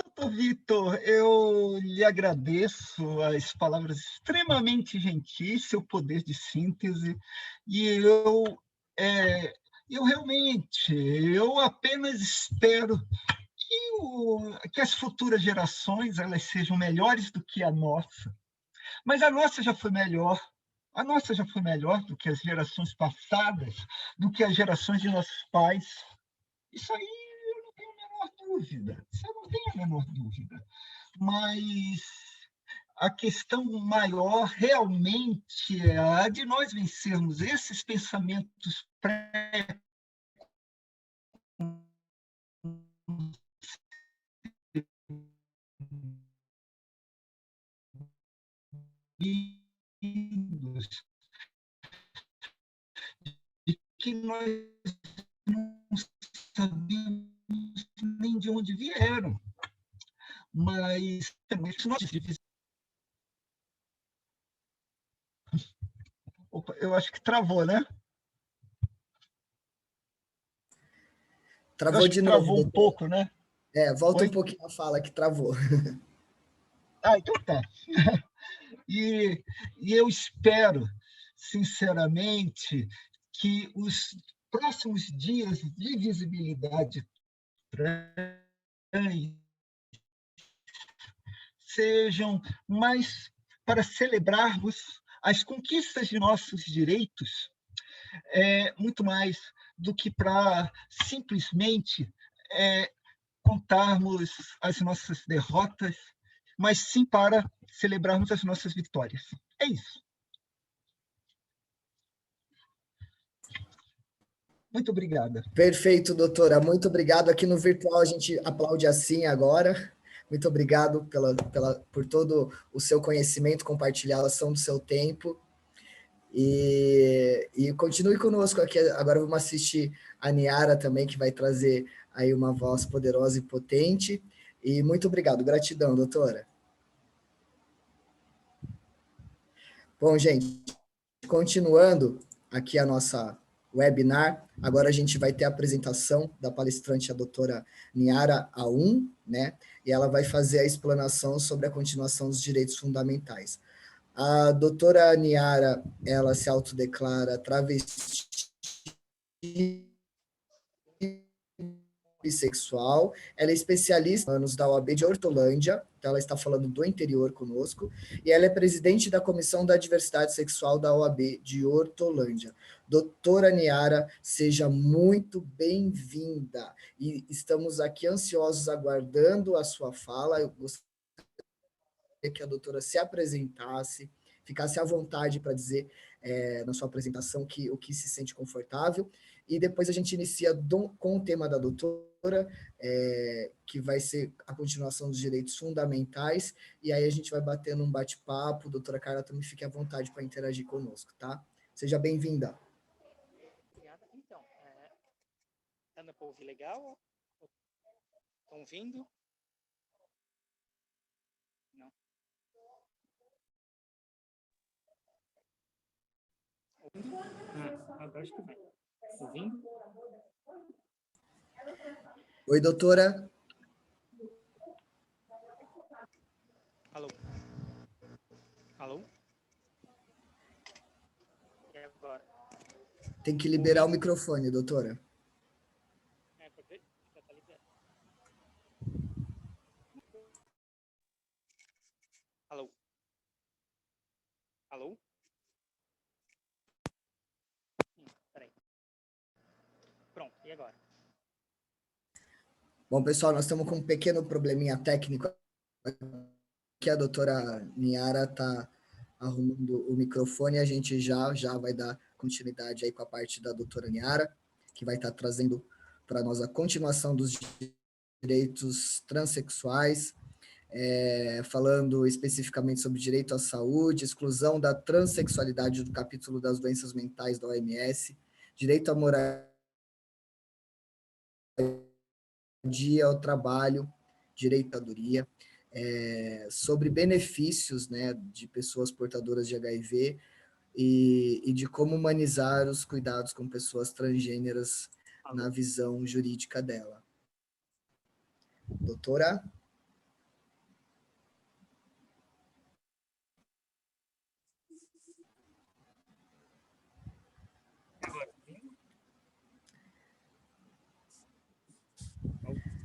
Speaker 4: Doutor Vitor, eu lhe agradeço as palavras extremamente gentis, seu poder de síntese, e eu realmente, eu apenas espero que as futuras gerações elas sejam melhores do que a nossa, mas a nossa já foi melhor. A nossa já foi melhor do que as gerações passadas, do que as gerações de nossos pais. Isso aí eu não tenho a menor dúvida. Isso eu não tenho a menor dúvida. Mas a questão maior realmente é a de nós vencermos esses pensamentos pré-concebidos, de que nós não sabemos nem de onde vieram. Mas opa, eu acho que travou, né?
Speaker 2: Travou de novo,
Speaker 4: travou um pouco, né?
Speaker 2: Volta
Speaker 4: Oi?
Speaker 2: um pouquinho a fala que travou.
Speaker 4: Então tá. E eu espero, sinceramente, que os próximos dias de visibilidade trans sejam mais para celebrarmos as conquistas de nossos direitos, muito mais do que para simplesmente contarmos as nossas derrotas, mas sim para celebrarmos as nossas vitórias. É isso. Muito obrigada.
Speaker 2: Perfeito, doutora. Muito obrigado. Aqui no virtual a gente aplaude assim agora, Muito obrigado por todo o seu conhecimento, compartilhação do seu tempo. E continue conosco aqui. Agora vamos assistir a Niara também, que vai trazer aí uma voz poderosa e potente. E muito obrigado, gratidão, doutora. Bom, gente, continuando aqui a nossa webinar, agora a gente vai ter a apresentação da palestrante, a doutora Niara Aum, né? E ela vai fazer a explanação sobre a continuação dos direitos fundamentais. A doutora Niara, ela se autodeclara travesti bissexual, ela é especialista nos da OAB de Hortolândia, então ela está falando do interior conosco, e ela é presidente da Comissão da Diversidade Sexual da OAB de Hortolândia. Doutora Niara, seja muito bem-vinda, e estamos aqui ansiosos aguardando a sua fala. Eu gostaria que a doutora se apresentasse, ficasse à vontade para dizer na sua apresentação o que se sente confortável, e depois a gente inicia com o tema da doutora, que vai ser a continuação dos direitos fundamentais, e aí a gente vai batendo um bate-papo. Doutora Carla, também fique à vontade para interagir conosco, tá? Seja bem-vinda.
Speaker 5: Obrigada. Então, Ana, para ouvir legal? Estão ouvindo? Não. Ouvindo? Agora acho que vai. Ouvindo?
Speaker 2: Oi, doutora.
Speaker 5: Alô? Alô? E agora?
Speaker 2: Tem que liberar o microfone, doutora.
Speaker 5: Porque já está liberado. Alô? Alô? Peraí. Pronto, e agora?
Speaker 2: Bom, pessoal, nós estamos com um pequeno probleminha técnico, que a doutora Niara está arrumando o microfone, e a gente já vai dar continuidade aí com a parte da doutora Niara, que vai estar trazendo para nós a continuação dos direitos transexuais, falando especificamente sobre direito à saúde, exclusão da transexualidade do capítulo das doenças mentais da OMS, direito à moradia ao trabalho, direito à aposentadoria, sobre benefícios, né, de pessoas portadoras de HIV e de como humanizar os cuidados com pessoas transgêneras na visão jurídica dela. Doutora?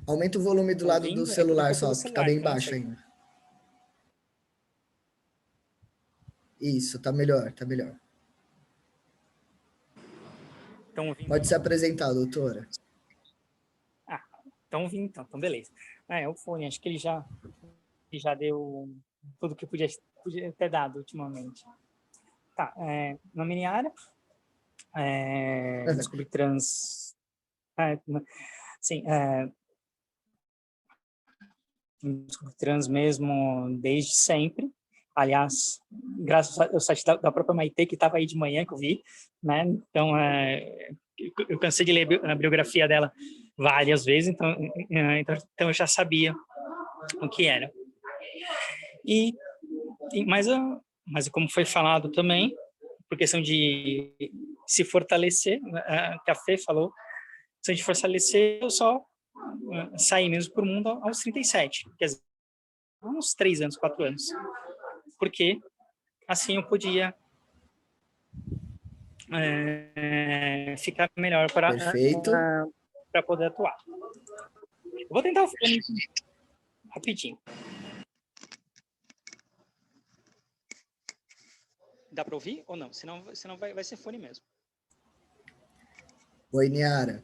Speaker 2: Aumenta o volume do lado do celular, só, que está bem baixo ainda. Isso, tá melhor, tá melhor. Pode se apresentar, doutora.
Speaker 5: Estão ouvindo, então beleza. O fone, acho que ele já deu tudo que podia ter dado ultimamente. Tá, nome é Niara, descobri trans... sim, descobri trans mesmo desde sempre. Aliás, graças ao site da própria Maitê, que estava aí de manhã, que eu vi, né? Então, eu cansei de ler a biografia dela várias vezes, então eu já sabia o que era. Mas como foi falado também, por questão de se fortalecer, que a Fê falou, se a gente fortalecer, eu só saí mesmo para o mundo aos 37, quer dizer, uns 3 anos, 4 anos. Porque assim eu podia ficar melhor para poder atuar. Eu vou tentar o fone rapidinho. Dá para ouvir ou não? Senão vai ser fone mesmo.
Speaker 2: Oi, Niara.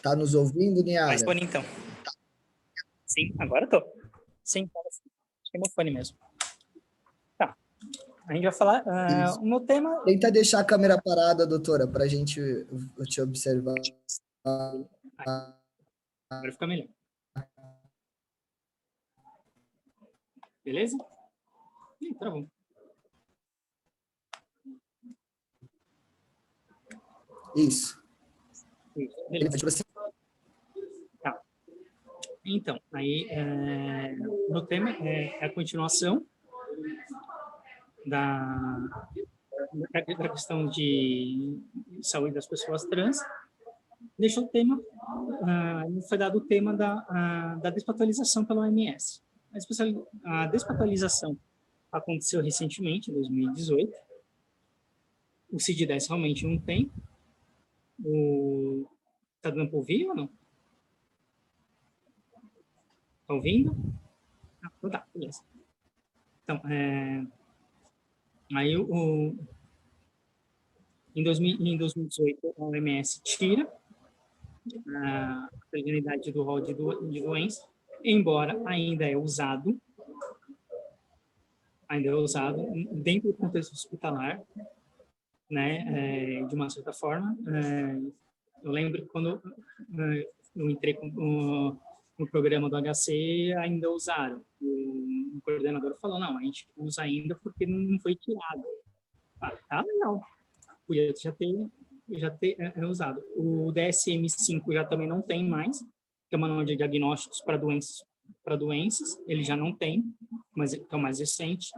Speaker 2: Tá nos ouvindo, Niara?
Speaker 5: Vai fone então. Sim, agora eu tô. Sim, acho que é meu fone mesmo. Tá. A gente vai falar o meu tema...
Speaker 2: Tenta deixar a câmera parada, doutora, para a gente te observar.
Speaker 5: Agora fica melhor. Beleza? Ih, travou.
Speaker 2: Isso.
Speaker 5: Beleza.
Speaker 2: Ele pediu assim.
Speaker 5: Tá. Então, aí, no tema é a continuação da questão de saúde das pessoas trans. Deixou o tema, foi dado o tema da despatalização pela OMS. A despatalização aconteceu recentemente, em 2018. O CID-10 realmente não tem. Tá dando para ouvir ou não? Tá ouvindo? Então tá, beleza. Então, aí em 2018 a OMS tira a paternidade do rol de doença, embora ainda é usado dentro do contexto hospitalar, né, de uma certa forma. Eu lembro que quando eu entrei no programa do HC, ainda usaram. O coordenador falou, não, a gente usa ainda porque não foi tirado. Tá legal. Podia já ter usado. O DSM-5 já também não tem mais, que é o manual de diagnósticos para doenças, ele já não tem, mas é o mais recente,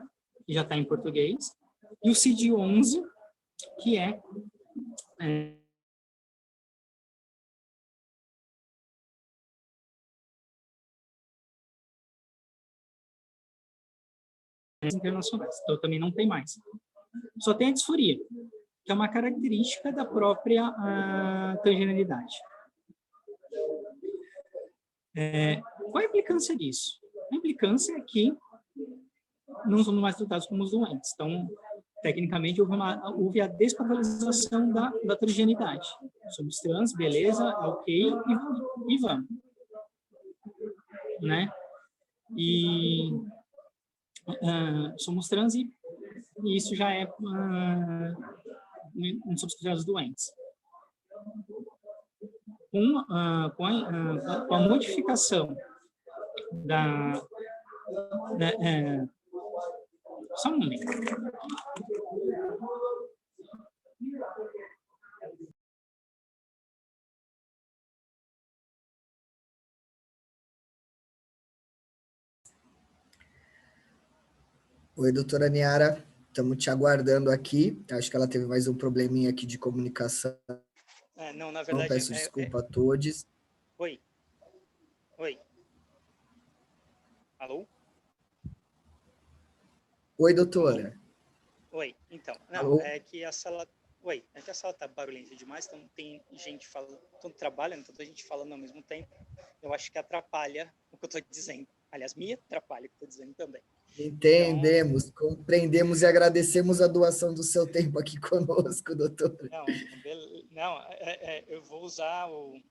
Speaker 5: e já está em português. E o CID-11, que é internacionais, então também não tem mais. Só tem a disforia, que é uma característica da própria transgeneridade. Qual a implicância disso? A implicância é que não somos mais tratados como os doentes. Então, tecnicamente, houve a despatalização da transgeneridade. Somos trans, beleza, ok, e vamos. Né? E somos trans e isso já é não somos considerados doentes. Com a modificação só um momento.
Speaker 2: Oi, doutora Niara, estamos te aguardando aqui. Acho que ela teve mais um probleminha aqui de comunicação.
Speaker 5: Não, na verdade...
Speaker 2: Peço desculpa a todos.
Speaker 5: Oi. Alô?
Speaker 2: Oi, doutora.
Speaker 5: Alô? Oi, então. Não,
Speaker 2: Alô?
Speaker 5: é que a sala tá barulhenta demais, então tem gente falando, todo trabalhando, tanta gente falando ao mesmo tempo. Eu acho que atrapalha o que eu estou dizendo. Aliás, me atrapalha o que eu estou dizendo também.
Speaker 2: Entendemos, então, compreendemos e agradecemos a doação do seu tempo aqui conosco, doutor.
Speaker 5: Eu vou usar
Speaker 2: o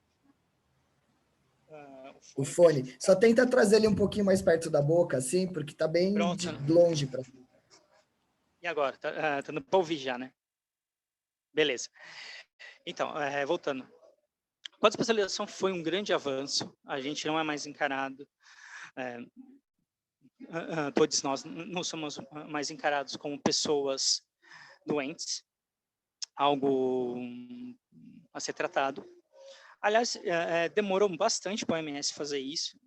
Speaker 2: fone. Só tenta trazer ele um pouquinho mais perto da boca, assim, porque está bem longe para mim.
Speaker 5: E agora? Tá dando para ouvir já, né? Beleza. Então, voltando. A especialização foi um grande avanço. A gente não é mais encarado... todos nós não somos mais encarados como pessoas doentes, algo a ser tratado. Aliás, demorou bastante para a OMS fazer isso.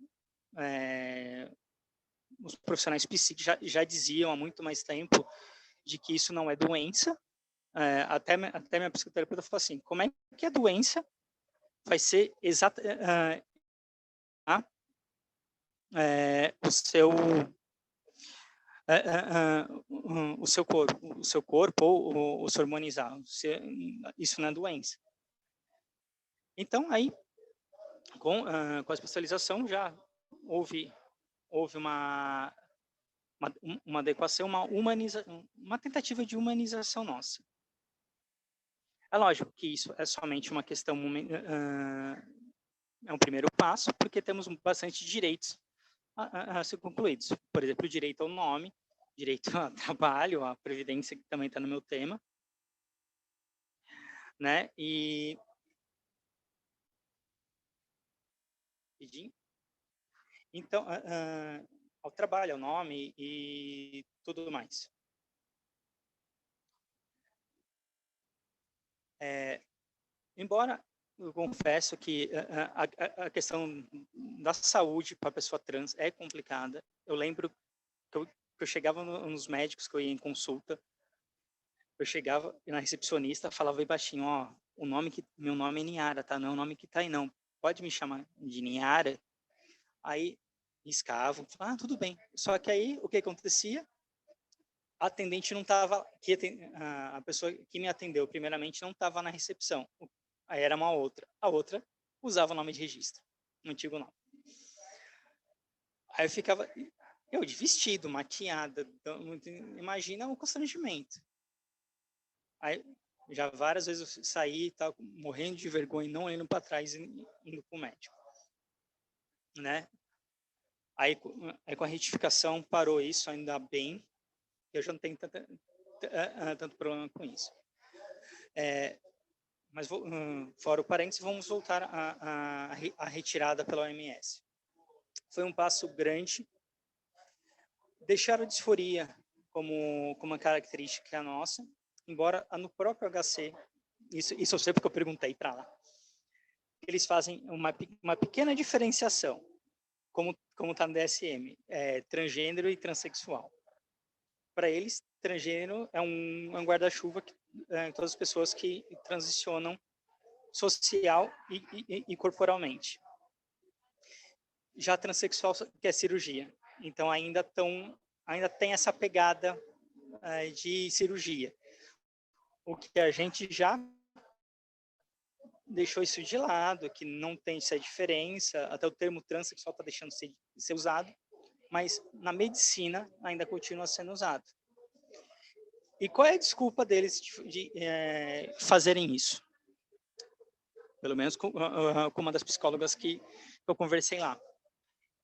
Speaker 5: Os profissionais psíquicos já diziam há muito mais tempo de que isso não é doença. Até minha psicoterapeuta falou assim, como é que a doença vai ser o seu corpo ou se hormonizar. Isso não é doença. Então, aí, com a especialização, já houve uma adequação, uma tentativa de humanização nossa. É lógico que isso é somente uma questão, é um primeiro passo, porque temos bastante direitos a ser concluídos. Por exemplo, o direito ao nome, direito ao trabalho, à previdência, que também está no meu tema, né? Então, ao trabalho, ao nome e tudo mais. Embora eu confesso que a questão da saúde para a pessoa trans é complicada. Eu lembro que eu chegava nos médicos, que eu ia em consulta, eu chegava na recepcionista, falava bem baixinho, ó, meu nome é Niara, tá? Não é o nome que tá aí, não. Pode me chamar de Niara? Aí riscavam, tudo bem. Só que aí, o que acontecia? A atendente não estava, a pessoa que me atendeu primeiramente não estava na recepção. Aí era uma outra. A outra usava o nome de registro, o antigo nome. Aí eu ficava, de vestido, maquiada, imagina o constrangimento. Aí já várias vezes eu saí, tava morrendo de vergonha, não olhando para trás, indo para o médico, né? Aí com a retificação parou isso, ainda bem. Eu já não tenho tanto problema com isso. Mas, fora o parênteses, vamos voltar à retirada pela OMS. Foi um passo grande. Deixar a disforia como uma característica nossa, embora no próprio HC, isso eu sei porque eu perguntei para lá, eles fazem uma pequena diferenciação, como está no DSM, transgênero e transexual. Para eles, transgênero é um guarda-chuva que todas as pessoas que transicionam social e corporalmente. Já transexual que é cirurgia. Então ainda tem essa pegada de cirurgia. O que a gente já deixou isso de lado, que não tem essa diferença, até o termo transexual está deixando de ser usado, mas na medicina ainda continua sendo usado. E qual é a desculpa deles de fazerem isso? Pelo menos com uma das psicólogas que eu conversei lá.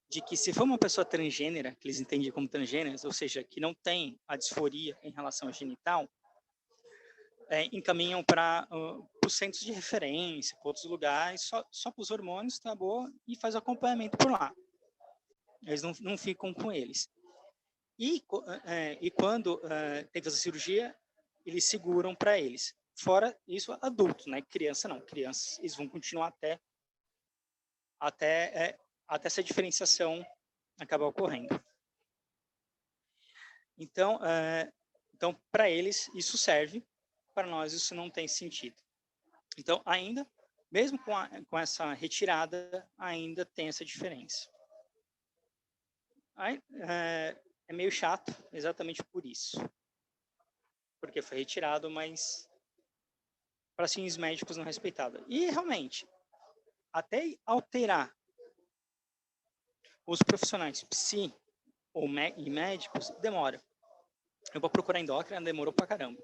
Speaker 5: De que se for uma pessoa transgênera, que eles entendem como transgêneras, ou seja, que não tem a disforia em relação ao genital, encaminham para os centros de referência, para outros lugares, só para os hormônios, tá boa, e faz o acompanhamento por lá. Eles não ficam com eles. E quando tem que fazer cirurgia, eles seguram para eles. Fora isso, adulto, né? Criança não. Crianças, eles vão continuar até essa diferenciação acabar ocorrendo. Então para eles, isso serve. Para nós, isso não tem sentido. Então, ainda, mesmo com essa retirada, ainda tem essa diferença. Aí, é meio chato, exatamente por isso. Porque foi retirado, mas para fins médicos não respeitado. E, realmente, até alterar os profissionais psi e médicos, demora. Eu vou procurar endócrina, demorou pra caramba.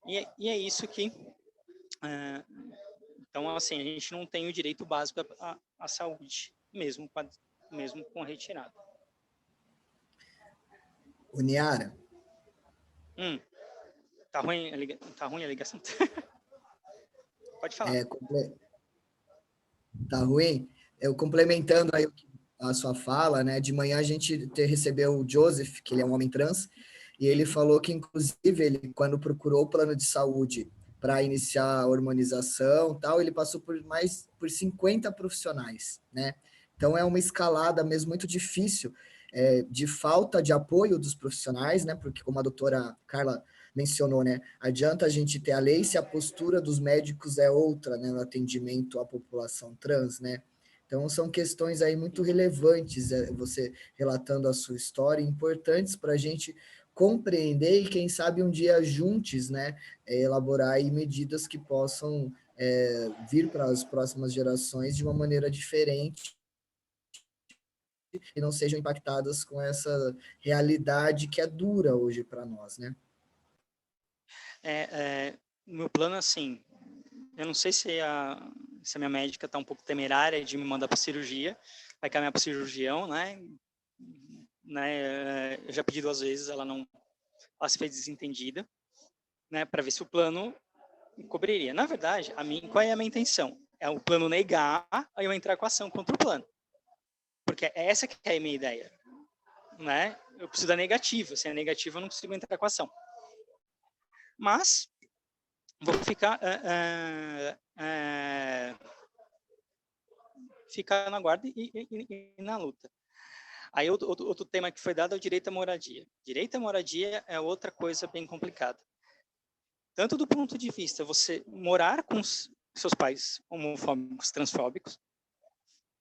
Speaker 5: E é isso que... então, assim, a gente não tem o direito básico à saúde, mesmo com a retirada.
Speaker 2: O Niara.
Speaker 5: Tá ruim a ligação? Pode falar.
Speaker 2: Tá ruim? Eu complementando aí a sua fala, né? De manhã a gente recebeu o Joseph, que ele é um homem trans, e ele falou que, inclusive, ele, quando procurou o plano de saúde para iniciar a hormonização, tal, ele passou por 50 profissionais, né? Então é uma escalada mesmo muito difícil, de falta de apoio dos profissionais, né? Porque, como a doutora Carla mencionou, né? Adianta a gente ter a lei se a postura dos médicos é outra, né? No atendimento à população trans, né? Então, são questões aí muito relevantes, você relatando a sua história, importantes para a gente compreender e, quem sabe, um dia juntos, né, elaborar aí medidas que possam vir para as próximas gerações de uma maneira diferente e não sejam impactadas com essa realidade que é dura hoje para nós, né?
Speaker 5: Meu plano, assim, eu não sei se a minha médica está um pouco temerária de me mandar para cirurgia, vai caminhar para o cirurgião, né? Eu já pedi 2 vezes, ela se fez desentendida, né? Para ver se o plano cobriria. Na verdade, qual é a minha intenção? É o plano negar, aí eu entrar com a ação contra o plano. Porque essa que é a minha ideia, né? Eu preciso da negativa, sem a negativa eu não consigo entrar com a ação. Mas vou ficar ficar na guarda e na luta. Aí outro tema que foi dado é o direito à moradia. Direito à moradia é outra coisa bem complicada. Tanto do ponto de vista você morar com seus pais homofóbicos, transfóbicos,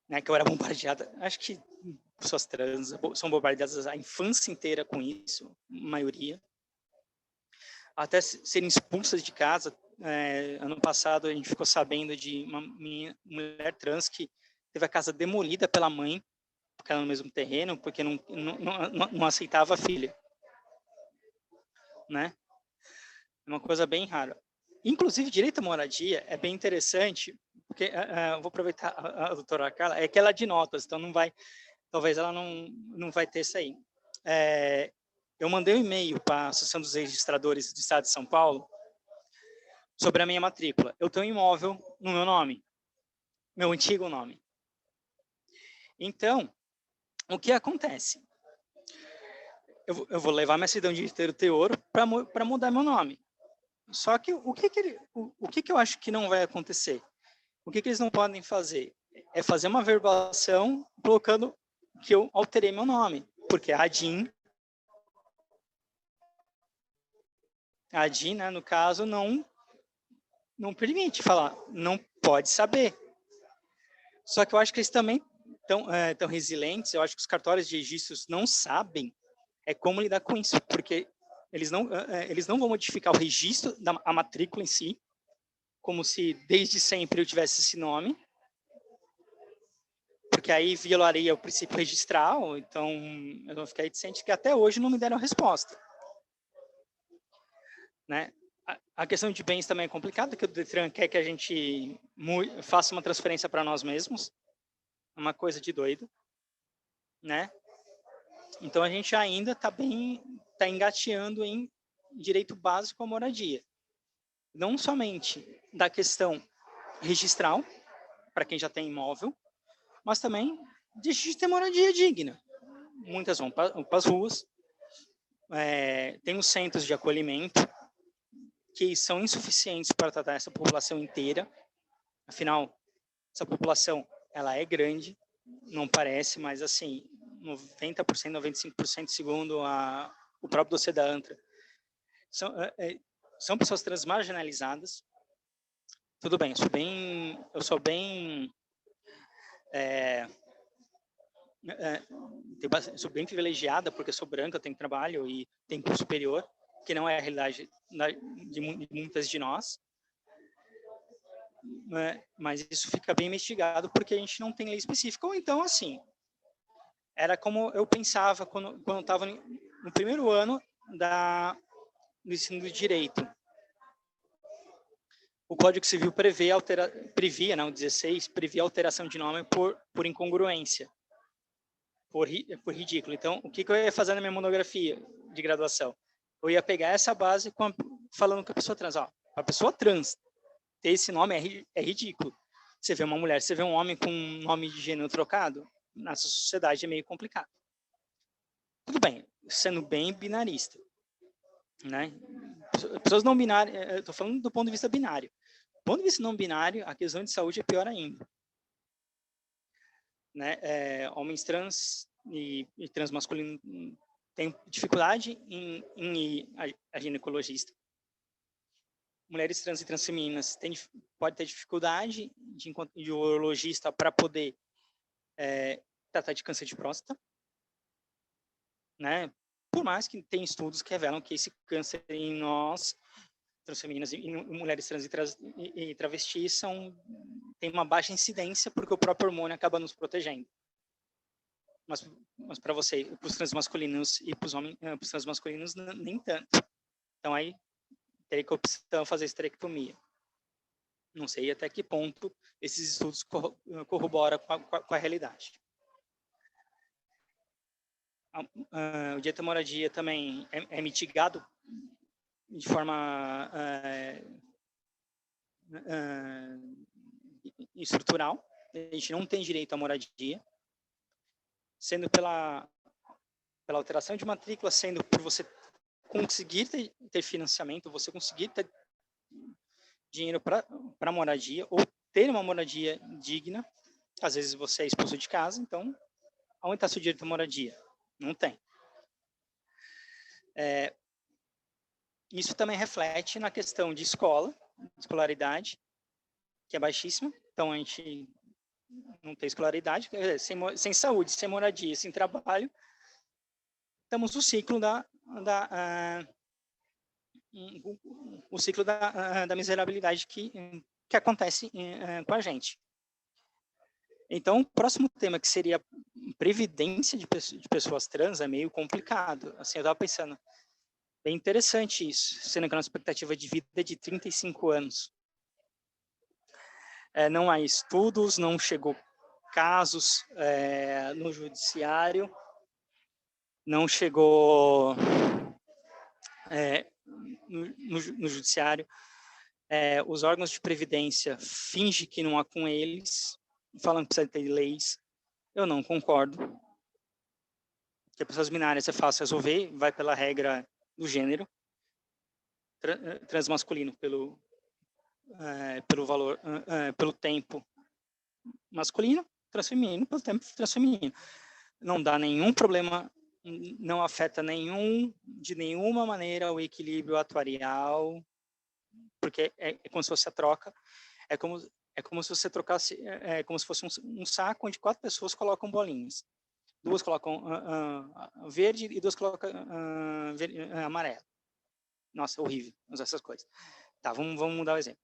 Speaker 5: né, que eu era bombardeada, acho que pessoas trans são bombardeadas a infância inteira com isso, a maioria. Até serem expulsas de casa. Ano passado a gente ficou sabendo de uma mulher trans que teve a casa demolida pela mãe, porque era no mesmo terreno, porque não aceitava a filha, né? É uma coisa bem rara. Inclusive, direito à moradia é bem interessante, porque eu vou aproveitar a doutora Carla, é que ela é de notas, então talvez ela não vai ter isso aí. Eu mandei um e-mail para a Associação dos Registradores do Estado de São Paulo sobre a minha matrícula. Eu tenho um imóvel no meu nome, meu antigo nome. Então, o que acontece? Eu vou levar minha certidão de teor para mudar meu nome. Só que o que eu acho que não vai acontecer? O que eles não podem fazer? É fazer uma verbalização colocando que eu alterei meu nome. Porque a ADIM, né, no caso, não permite falar, não pode saber. Só que eu acho que eles também estão resilientes, eu acho que os cartórios de registros não sabem como lidar com isso, porque eles não vão modificar o registro a matrícula em si, como se desde sempre eu tivesse esse nome, porque aí violaria o princípio registral, então eu vou ficar reticente que até hoje não me deram resposta. Né? A questão de bens também é complicada, que o Detran quer que a gente faça uma transferência para nós mesmos, uma coisa de doido, né? Então a gente ainda está engateando em direito básico à moradia. Não somente da questão registral, para quem já tem imóvel, mas também de ter moradia digna. Muitas vão para as ruas, tem os centros de acolhimento, que são insuficientes para tratar essa população inteira. Afinal, essa população ela é grande, não parece, mas assim, 90%, 95%, segundo o próprio dossiê da ANTRA, são pessoas trans marginalizadas. Tudo bem, eu sou bem privilegiada, porque eu sou branca, eu tenho trabalho e tenho curso superior, que não é a realidade de muitas de nós, mas isso fica bem investigado porque a gente não tem lei específica. Ou então, assim, era como eu pensava quando eu estava no primeiro ano do ensino do direito. O Código Civil previa, não, 16, previa alteração de nome por incongruência, por ridículo. Então, o que eu ia fazer na minha monografia de graduação? Eu ia pegar essa base falando com a pessoa trans. A pessoa trans ter esse nome é ridículo. Você vê uma mulher, você vê um homem com um nome de gênero trocado, nessa sociedade é meio complicado. Tudo bem, sendo bem binarista, né? Pessoas não binárias, eu estou falando do ponto de vista binário. Do ponto de vista não binário, a questão de saúde é pior ainda. Né? Homens trans e trans masculinos têm dificuldade em ir a ginecologista. Mulheres trans e transfemininas podem ter dificuldade de urologista para poder tratar de câncer de próstata, né? Por mais que tem estudos que revelam que esse câncer em nós, transfemininas e mulheres trans e travestis, tem uma baixa incidência porque o próprio hormônio acaba nos protegendo. Mas para os transmasculinos e para os transmasculinos, nem tanto. Então, aí, teria que opção fazer esterectomia. Não sei até que ponto esses estudos corroboram com a realidade. O direito à moradia também é mitigado de forma estrutural. A gente não tem direito à moradia. sendo pela alteração de matrícula, sendo por você conseguir ter financiamento, você conseguir ter dinheiro para moradia, ou ter uma moradia digna. Às vezes você é expulso de casa, então, onde está seu direito à moradia? Não tem. Isso também reflete na questão de escolaridade, que é baixíssima. Então, a gente não tem escolaridade, sem saúde, sem moradia, sem trabalho. Estamos no ciclo o ciclo da miserabilidade que acontece com a gente. Então, o próximo tema, que seria previdência de pessoas trans, é meio complicado. Assim, eu estava pensando, bem interessante isso, sendo que a nossa expectativa de vida é de 35 anos. Não há estudos, não chegou casos no judiciário, não chegou no judiciário. Os órgãos de previdência fingem que não há com eles, falando que precisa ter leis. Eu não concordo. Que pessoas binárias é fácil resolver, vai pela regra do gênero, transmasculino pelo valor, pelo tempo masculino, transfeminino pelo tempo transfeminino. Não dá nenhum problema, não afeta de nenhuma maneira o equilíbrio atuarial, porque é como se fosse a troca, é como se você trocasse, como se fosse um saco onde 4 pessoas colocam bolinhas. 2 colocam verde e 2 colocam amarelo. Nossa, horrível usar essas coisas. Tá, vamos mudar o exemplo.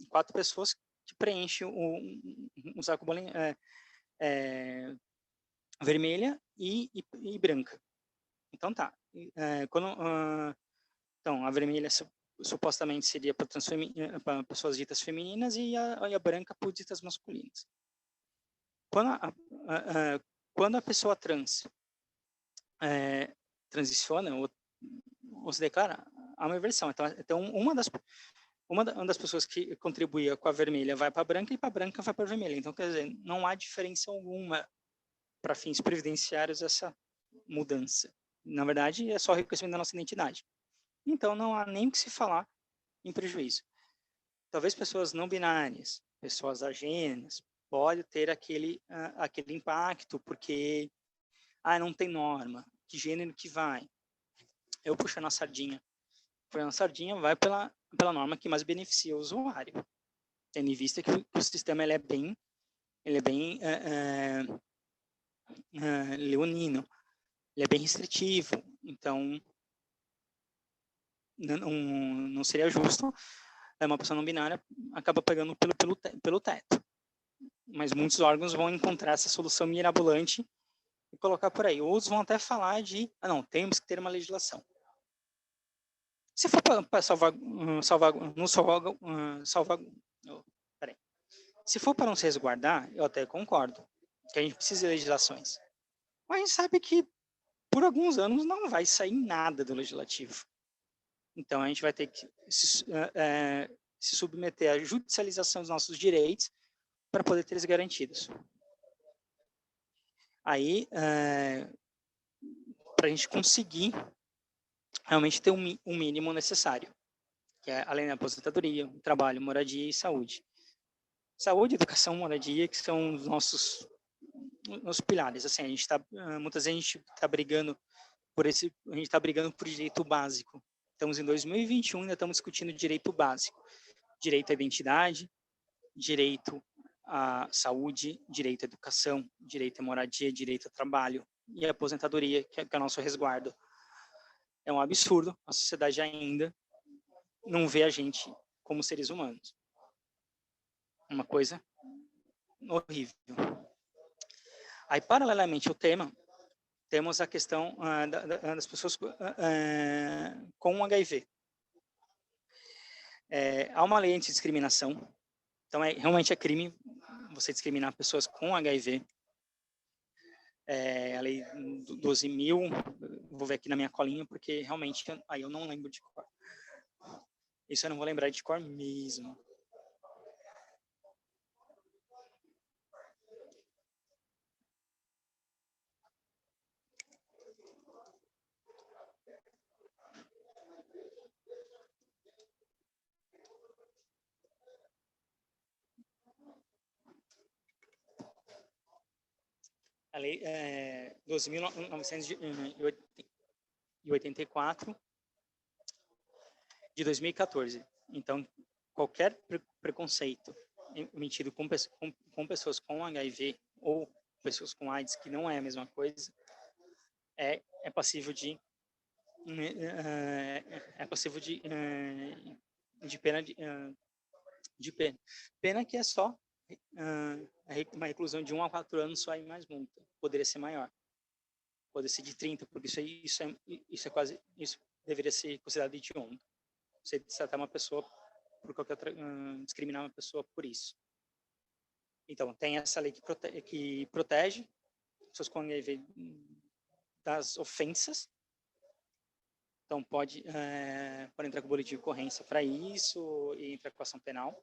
Speaker 5: 4 pessoas que preenchem um saco de bolinha vermelha e branca. Então tá. Então, a vermelha supostamente seria para pessoas ditas femininas e a branca para ditas masculinas. Quando a pessoa trans transiciona ou se declara, há uma inversão. Então uma das pessoas que contribuía com a vermelha vai para a branca e para a branca vai para a vermelha. Então, quer dizer, não há diferença alguma para fins previdenciários essa mudança. Na verdade, é só o reconhecimento da nossa identidade. Então, não há nem o que se falar em prejuízo. Talvez pessoas não binárias, pessoas agêneras, pode ter aquele impacto, porque não tem norma, que gênero que vai. Eu puxando a sardinha. Puxando a sardinha vai pela norma que mais beneficia o usuário. Tendo em vista que o sistema ele é bem leonino, ele é bem restritivo, então não seria justo uma pessoa não binária acaba pegando pelo teto. Mas muitos órgãos vão encontrar essa solução mirabolante e colocar por aí. Outros vão até falar de, temos que ter uma legislação. Se for para se for para não se resguardar, eu até concordo que a gente precisa de legislações. Mas a gente sabe que por alguns anos não vai sair nada do legislativo. Então a gente vai ter que se submeter à judicialização dos nossos direitos para poder ter eles garantidos. Aí, para a gente conseguir realmente ter um mínimo necessário, que é além da aposentadoria, trabalho, moradia e saúde. Saúde, educação, moradia, que são os nossos pilares. Assim, a gente muitas vezes a gente está brigando por direito básico. Estamos em 2021 e ainda estamos discutindo direito básico. Direito à identidade, direito à saúde, direito à educação, direito à moradia, direito ao trabalho e à aposentadoria, que é o nosso resguardo. É um absurdo, a sociedade ainda não vê a gente como seres humanos. Uma coisa horrível. Aí, paralelamente ao tema, temos a questão das pessoas com HIV. Há uma lei antidiscriminação, então realmente é crime você discriminar pessoas com HIV. A lei 12.000, vou ver aqui na minha colinha, porque realmente aí eu não lembro de cor. Isso eu não vou lembrar de cor mesmo. a Lei 12.984 de 2014. Então, qualquer preconceito emitido com pessoas com HIV ou pessoas com AIDS, que não é a mesma coisa, é passível de pena pena que é só uma reclusão de 1 a 4 anos só, e mais multa. Poderia ser maior, poderia ser de 30, porque isso deveria ser considerado hediondo. Você tratar uma pessoa por qualquer discriminar uma pessoa por isso. Então, tem essa lei que protege pessoas com HIV das ofensas. Então, pode entrar com boletim de ocorrência para isso e entrar com ação penal.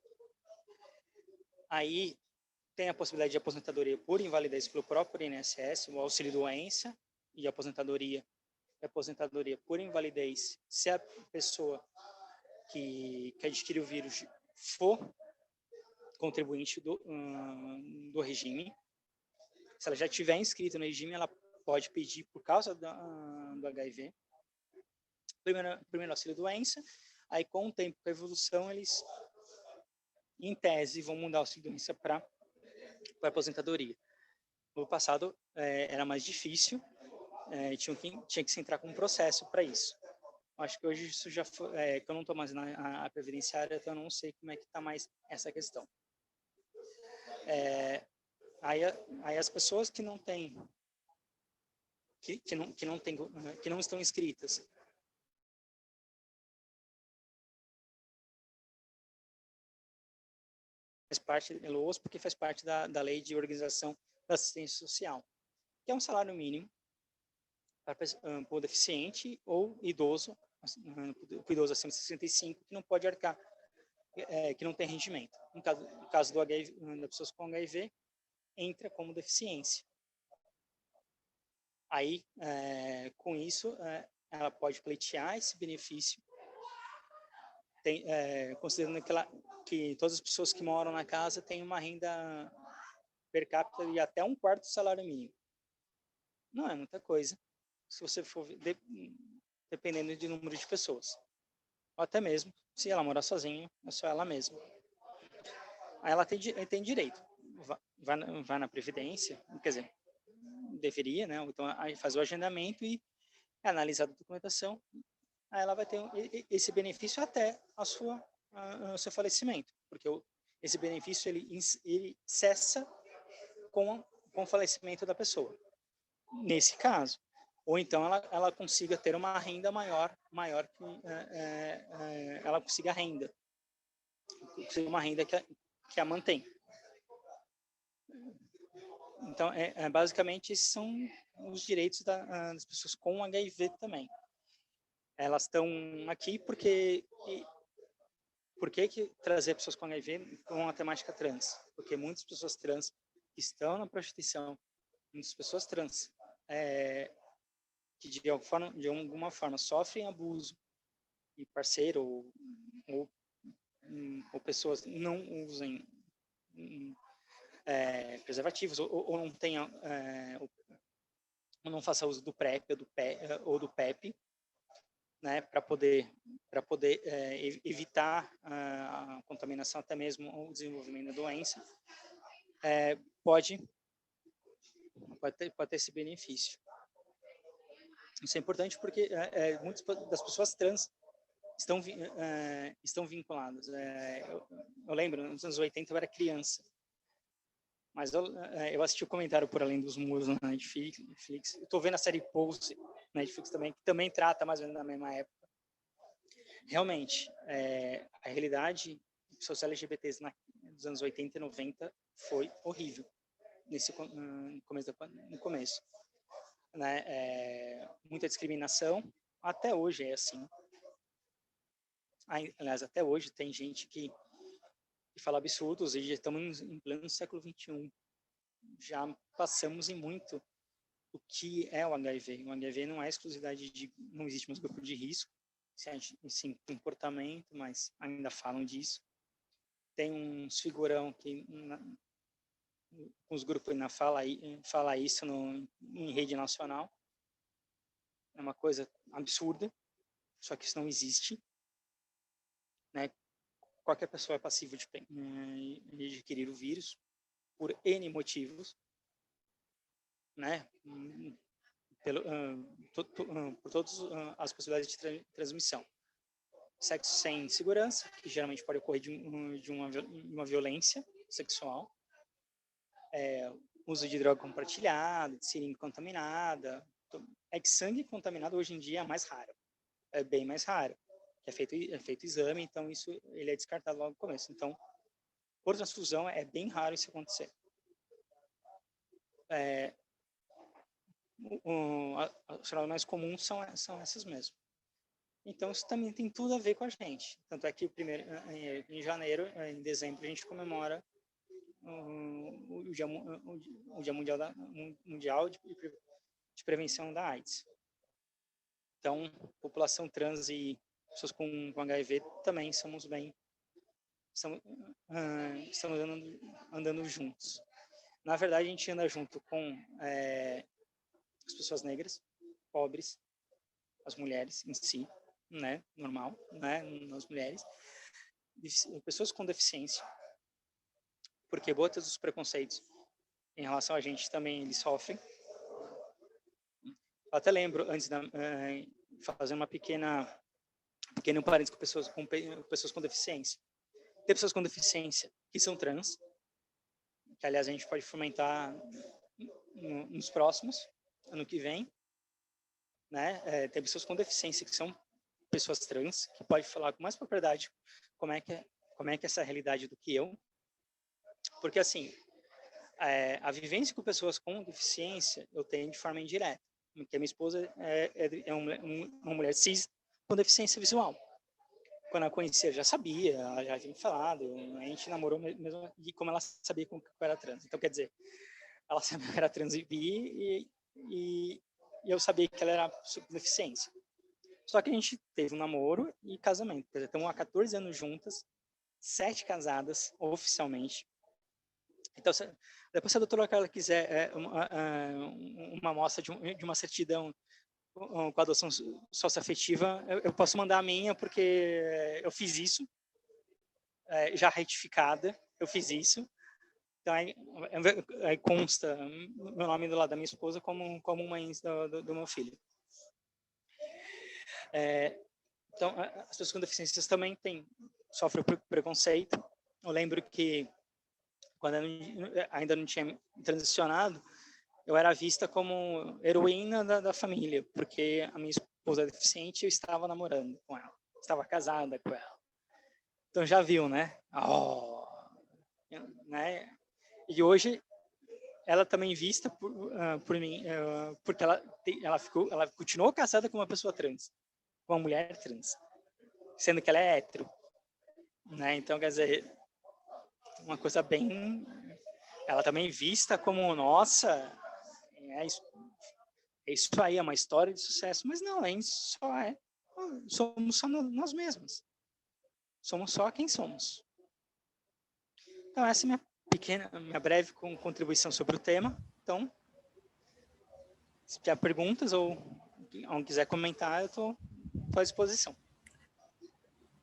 Speaker 5: Aí, tem a possibilidade de aposentadoria por invalidez pelo próprio INSS, o auxílio-doença e aposentadoria por invalidez se a pessoa que adquire o vírus for contribuinte do regime. Se ela já tiver inscrita no regime, ela pode pedir por causa do HIV. Primeiro auxílio-doença, aí com o tempo, com a evolução, eles, em tese, vão mudar o auxílio-doença para aposentadoria. No passado, era mais difícil, tinha que se entrar com um processo para isso. Acho que hoje isso já foi, que eu não estou mais na previdenciária, então eu não sei como é que está mais essa questão. Aí as pessoas que não têm, que não estão inscritas, faz parte do LOAS, porque faz parte da Lei de Organização da Assistência Social, que é um salário mínimo para o deficiente ou idoso, o idoso acima de 65, que não pode arcar, que não tem rendimento. No caso do HIV, das pessoas com HIV, entra como deficiência. Aí, com isso, ela pode pleitear esse benefício, considerando que todas as pessoas que moram na casa têm uma renda per capita de até 1/4 do salário mínimo. Não é muita coisa, se você for dependendo do número de pessoas. Ou até mesmo, se ela morar sozinha, é só ela mesma. Aí ela tem direito. Vai na Previdência, quer dizer, deveria, né? Então, aí faz o agendamento e é analisada a documentação. Aí ela vai ter esse benefício até o seu falecimento, porque esse benefício ele cessa com o falecimento da pessoa, nesse caso. Ou então ela consiga ter uma renda maior que ela consiga renda, uma renda que a mantém. Então, basicamente, esses são os direitos das pessoas com HIV também. Elas estão aqui porque por que trazer pessoas com HIV com uma temática trans? Porque muitas pessoas trans estão na prostituição, muitas pessoas trans que de alguma forma sofrem abuso e parceiro ou pessoas não usem preservativos ou não tenham ou não faça uso do PrEP ou do PEP, né, para poder evitar a contaminação, até mesmo o desenvolvimento da doença, pode ter esse benefício. Isso é importante porque muitas das pessoas trans estão vinculadas. Eu lembro, nos anos 80 eu era criança, mas eu assisti o Comentário por Além dos Muros na Netflix. Eu estou vendo a série Pose na Netflix também, que também trata mais ou menos da mesma época. Realmente, a realidade de pessoas LGBTs dos anos 80 e 90 foi horrível no começo. Né? Muita discriminação, até hoje é assim. Aliás, até hoje tem gente que fala absurdos, e já estamos em pleno século XXI. Já passamos em muito o que é o HIV. O HIV não é exclusividade não existe mais grupo de risco, sim comportamento, mas ainda falam disso. Tem uns figurão que os grupos ainda fala isso em rede nacional. É uma coisa absurda, só que isso não existe, né? Qualquer pessoa é passível de adquirir o vírus por N motivos, né? Por todas as possibilidades de transmissão. Sexo sem segurança, que geralmente pode ocorrer de uma violência sexual. Uso de droga compartilhada, de seringa contaminada. É que sangue contaminado hoje em dia é mais raro. É bem mais raro. É feito exame, então isso ele é descartado logo no começo. Então, por transfusão, é bem raro isso acontecer. As fraudes mais comuns são essas mesmo. Então, isso também tem tudo a ver com a gente. Tanto é que em janeiro, em dezembro, a gente comemora o Dia Mundial de Prevenção da AIDS. Então, população trans e pessoas com HIV também estamos andando juntos. Na verdade, a gente anda junto com as pessoas negras, pobres, as mulheres em si, né, normal, né, as mulheres, pessoas com deficiência, porque boa todos os preconceitos em relação a gente também eles sofrem. Eu até lembro, antes fazer uma pequeno parênteses com pessoas com deficiência. Tem pessoas com deficiência que são trans, que aliás a gente pode fomentar nos próximos, ano que vem, né? Tem pessoas com deficiência que são pessoas trans, que pode falar com mais propriedade como é que é essa realidade do que eu. Porque assim, a vivência com pessoas com deficiência eu tenho de forma indireta. Porque a minha esposa é uma mulher cis com deficiência visual. Quando eu conhecia, eu já sabia, ela já tinha falado, a gente namorou mesmo, e como ela sabia que eu era trans. Então, quer dizer, ela sabia que eu era trans e bi, e eu sabia que ela era com deficiência. Só que a gente teve um namoro e casamento. Quer dizer, estamos há 14 anos juntas, 7 casadas, oficialmente. Então, depois se a doutora Carla quiser uma amostra de uma certidão com adoção socioafetiva, eu posso mandar a minha, porque eu fiz isso, já retificada, eu fiz isso. Então, aí consta meu nome do lado da minha esposa como mãe do meu filho. Então, as pessoas com deficiências também sofrem preconceito. Eu lembro que, quando eu ainda não tinha transicionado, eu era vista como heroína da família, porque a minha esposa é deficiente e eu estava namorando com ela, estava casada com ela. Então já viu, né? Né? E hoje ela também vista por mim, porque ela continuou casada com uma pessoa trans, com uma mulher trans, sendo que ela é hétero, né? Então, quer dizer, uma coisa bem... Ela também vista como, nossa... isso aí, é uma história de sucesso, mas não, somos só nós mesmos. Somos só quem somos. Então, essa é minha breve contribuição sobre o tema. Então, se tiver perguntas ou alguém quiser comentar, eu estou à disposição.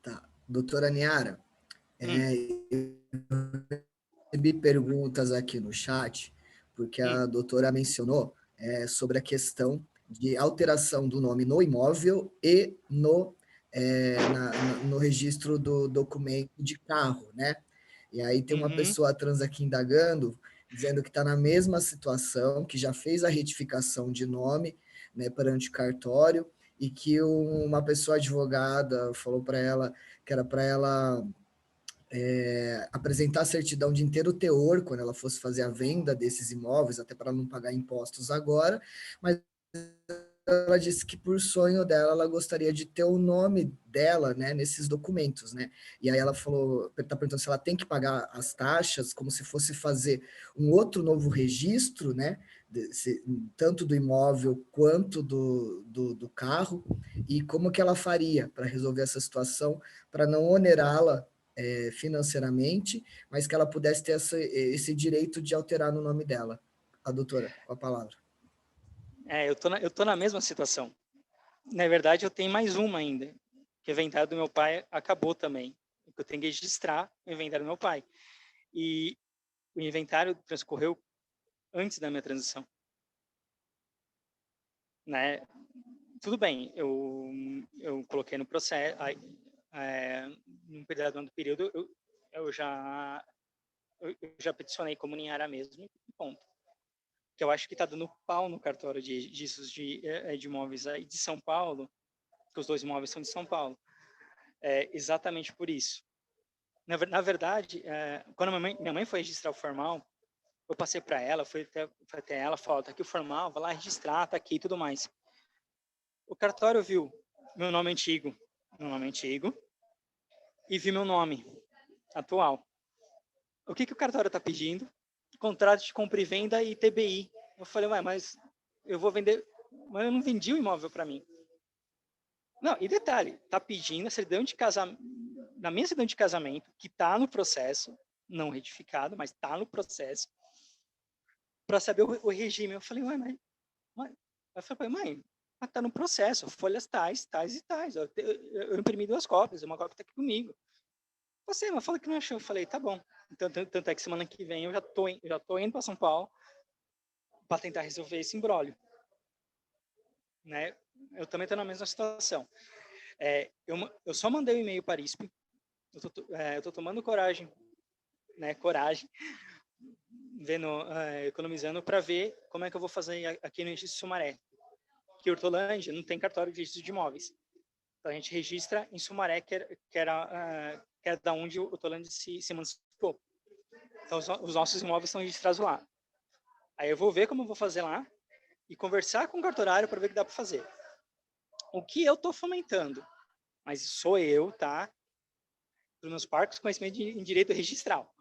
Speaker 2: Tá. Doutora Niara, eu recebi perguntas aqui no chat, porque a doutora mencionou sobre a questão de alteração do nome no imóvel e no registro do documento de carro, né? E aí tem uma pessoa trans aqui indagando, dizendo que está na mesma situação, que já fez a retificação de nome, né, perante o cartório, e que uma pessoa advogada falou para ela que era para ela apresentar a certidão de inteiro teor quando ela fosse fazer a venda desses imóveis, até para não pagar impostos agora, mas ela disse que por sonho dela, ela gostaria de ter o nome dela, né, nesses documentos, né? E aí ela está perguntando se ela tem que pagar as taxas, como se fosse fazer um outro novo registro, né? Tanto do imóvel quanto do carro, e como que ela faria para resolver essa situação, para não onerá-la financeiramente, mas que ela pudesse ter esse direito de alterar no nome dela. A doutora, com a palavra.
Speaker 5: Eu tô na mesma situação. Na verdade, eu tenho mais uma ainda, que o inventário do meu pai acabou também. Eu tenho que registrar o inventário do meu pai. E o inventário transcorreu antes da minha transição. Né? Tudo bem, eu coloquei no processo, num determinado período, eu já peticionei como Niara mesmo, e ponto. Que eu acho que está dando pau no cartório de registros de imóveis aí de São Paulo, que os 2 imóveis são de São Paulo. Exatamente por isso. Na verdade, quando minha mãe foi registrar o formal, eu passei para ela, fui até ela, falou, tá aqui o formal, vai lá registrar, tá aqui e tudo mais. O cartório viu meu nome antigo, e viu meu nome atual. O que o cartório está pedindo? Contrato de compra e venda e TBI. Eu falei, ué, mas eu vou vender, mas eu não vendi o imóvel para mim. Não, e detalhe, tá pedindo a certidão de casamento, na minha certidão de casamento, que está no processo, não retificado, mas está no processo, para saber o regime. Eu falei, ué, mas eu falei, mãe, está no processo, folhas tais e tais. Eu imprimi 2 cópias, uma cópia está aqui comigo. Você, mas falou que não achou. Eu falei, tá bom. Então, tanto é que semana que vem eu já tô indo para São Paulo para tentar resolver esse imbróglio. Né? Eu também estou na mesma situação. Eu só mandei um e-mail para a ISP. Eu tô tomando coragem, né? Economizando para ver como é que eu vou fazer aqui no registro Sumaré. Que Hortolândia não tem cartório de registro de imóveis. Então a gente registra em Sumaré, que era da onde o Hortolândia se emancipou. Então os nossos imóveis são registrados lá. Aí eu vou ver como eu vou fazer lá e conversar com o cartorário para ver o que dá para fazer. O que eu estou fomentando, mas sou eu, tá? Para os meus parcos, conhecimento em direito registral.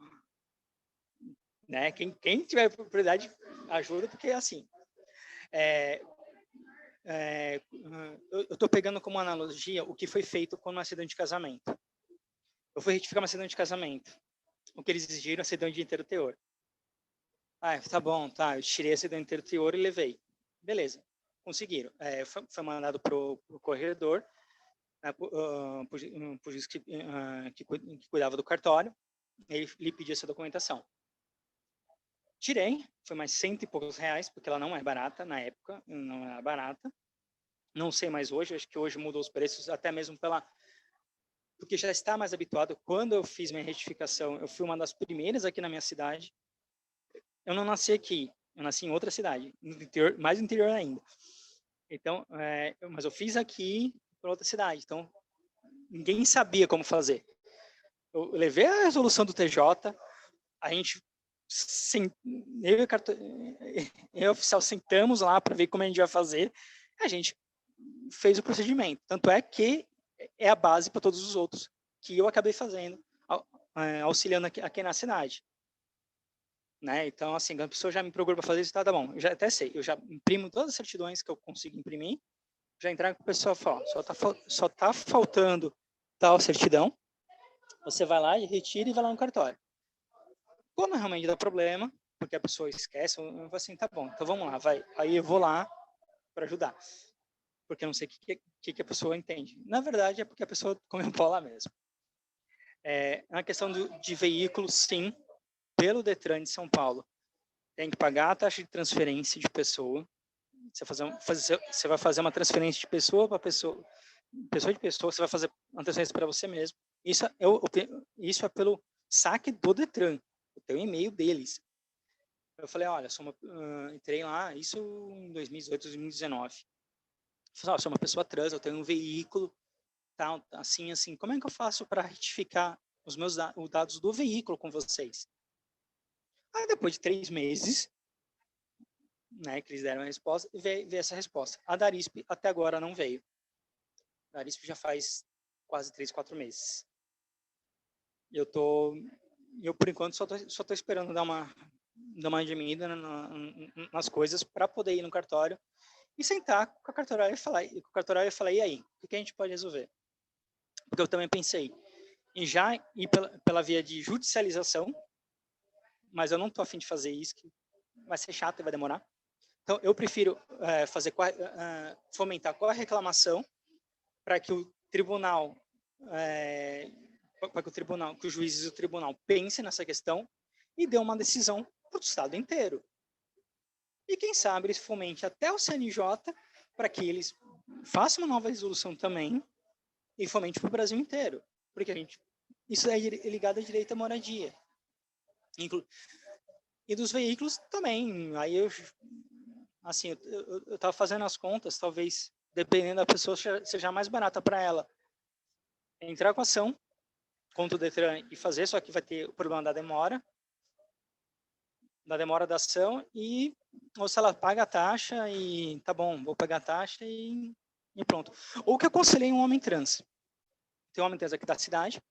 Speaker 5: Né? Quem tiver propriedade, ajuda, porque é assim. Eu estou pegando como analogia o que foi feito com uma certidão de casamento. Eu fui retificar uma certidão de casamento. O que eles exigiram, a certidão de inteiro teor. Tá bom, tá. Eu tirei a certidão de inteiro teor e levei. Beleza, conseguiram. Foi mandado para o corredor, né, por juiz que cuidava do cartório. Ele lhe pediu essa documentação. Tirei, foi mais R$100 e poucos, porque ela não é barata na época, não era barata. Não sei mais hoje, acho que hoje mudou os preços, até mesmo porque já está mais habituado. Quando eu fiz minha retificação, eu fui uma das primeiras aqui na minha cidade. Eu não nasci aqui, eu nasci em outra cidade, no interior, mais interior ainda. Então, mas eu fiz aqui para outra cidade, então ninguém sabia como fazer. Eu levei a resolução do TJ, a gente, eu e o oficial sentamos lá para ver como a gente vai fazer, a gente fez o procedimento. Tanto é que é a base para todos os outros que eu acabei fazendo, auxiliando aqui na cidade. Né? Então, assim, a pessoa já me procura para fazer isso, tá bom, eu já até sei, eu já imprimo todas as certidões que eu consigo imprimir, já entrar com o pessoal e falar, só tá faltando tal certidão, você vai lá e retira e vai lá no cartório. Quando realmente dá problema, porque a pessoa esquece, eu vou assim, tá bom, então vamos lá, vai. Aí eu vou lá para ajudar, porque eu não sei o que a pessoa entende. Na verdade, é porque a pessoa comeu pau lá mesmo. Na questão de veículos, sim, pelo Detran de São Paulo, tem que pagar a taxa de transferência de pessoa. Você vai fazer uma transferência de pessoa para pessoa, você vai fazer uma transferência para você mesmo. Isso é pelo saque do Detran, eu tenho o e-mail deles. Eu falei, olha, entrei lá, isso em 2018, 2019. Eu falei, sou uma pessoa trans, eu tenho um veículo, tal, assim, como é que eu faço para retificar os dados do veículo com vocês? Aí depois de 3 meses, né, que eles deram a resposta, veio essa resposta. A Darisp até agora não veio. A Darisp já faz quase 3, 4 meses. Eu por enquanto só tô esperando dar uma diminuída nas coisas para poder ir no cartório e sentar com a cartorária e falar, e aí, o que a gente pode resolver? Porque eu também pensei, e já ir pela via de judicialização, mas eu não estou a fim de fazer isso, que vai ser chato e vai demorar. Então, eu prefiro fomentar com a reclamação para que o tribunal, que os juízes do tribunal pensem nessa questão e dê uma decisão para o Estado inteiro. E quem sabe eles fomentem até o CNJ para que eles façam uma nova resolução também e fomente para o Brasil inteiro. Porque isso é ligado à direito à moradia. E dos veículos também. Aí eu estava fazendo as contas, talvez, dependendo da pessoa, seja mais barata para ela entrar com a ação contra o Detran e fazer, só que vai ter o problema da demora da ação, ou se ela paga a taxa e tá bom, vou pagar a taxa e pronto. Ou que eu aconselhei um homem trans. Tem um homem trans aqui da cidade,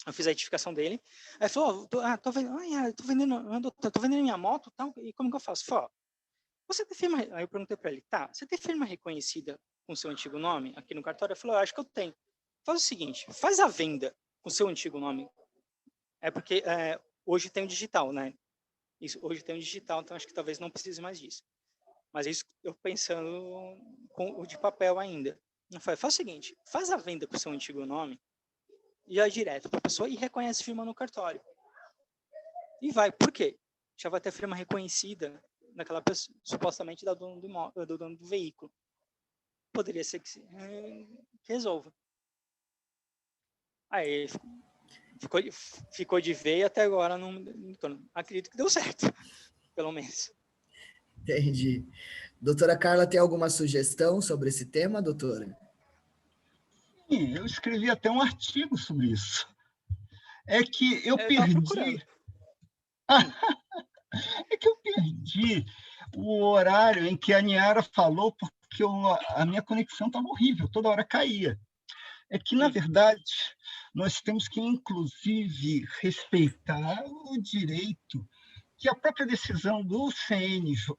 Speaker 5: eu fiz a identificação dele, aí falou, tô vendendo minha moto, tal, e como que eu faço? Falou, você tem firma, aí eu perguntei para ele, tá, você tem firma reconhecida com seu antigo nome aqui no cartório? Ele falou, eu acho que eu tenho. Faz o seguinte, faz a venda com seu antigo nome, porque hoje tem o digital, né? Hoje tem o digital, então acho que talvez não precise mais disso. Mas isso eu pensando com o de papel ainda. Faz o seguinte, faz a venda com seu antigo nome, e vai direto para a pessoa e reconhece a firma no cartório. E vai, por quê? Já vai ter firma reconhecida naquela pessoa, supostamente da do dono do veículo. Poderia ser que resolva. Aí ficou de ver e até agora não acredito que deu certo, pelo menos.
Speaker 2: Entendi. Doutora Carla, tem alguma sugestão sobre esse tema, doutora?
Speaker 4: Sim, eu escrevi até um artigo sobre isso. É que eu perdi... É que eu perdi o horário em que a Niara falou, porque a minha conexão estava horrível, toda hora caía. É que, na verdade, nós temos que, inclusive, respeitar o direito que a própria decisão do CNJ,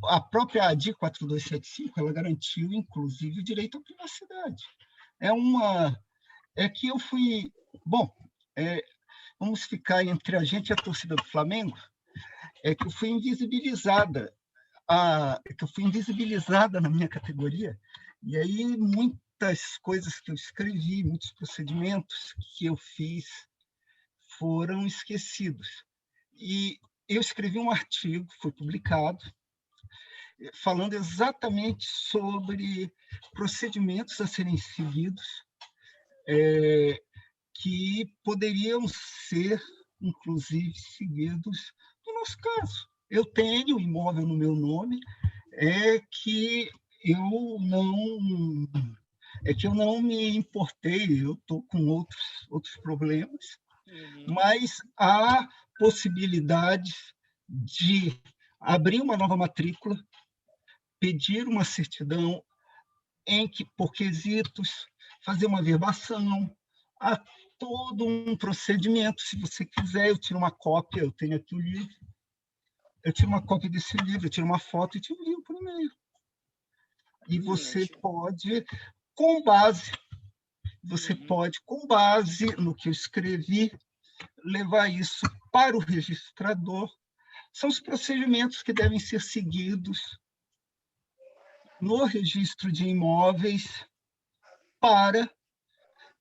Speaker 4: a própria ADI 4275, ela garantiu, inclusive, o direito à privacidade. É que eu fui... Bom, vamos ficar entre a gente e a torcida do Flamengo, é que eu fui invisibilizada, na minha categoria, e aí muitas coisas que eu escrevi, muitos procedimentos que eu fiz foram esquecidos. E eu escrevi um artigo, foi publicado, falando exatamente sobre procedimentos a serem seguidos que poderiam ser, inclusive, seguidos no nosso caso. Eu tenho imóvel no meu nome, que eu não me importei, eu estou com outros problemas, mas há possibilidade de abrir uma nova matrícula, pedir uma certidão por quesitos, fazer uma verbação, há todo um procedimento. Se você quiser, eu tiro uma cópia, eu tenho aqui o livro, eu tiro uma cópia desse livro, eu tiro uma foto e te envio por e-mail. E você pode, com base no que eu escrevi, levar isso para o registrador. São os procedimentos que devem ser seguidos no registro de imóveis para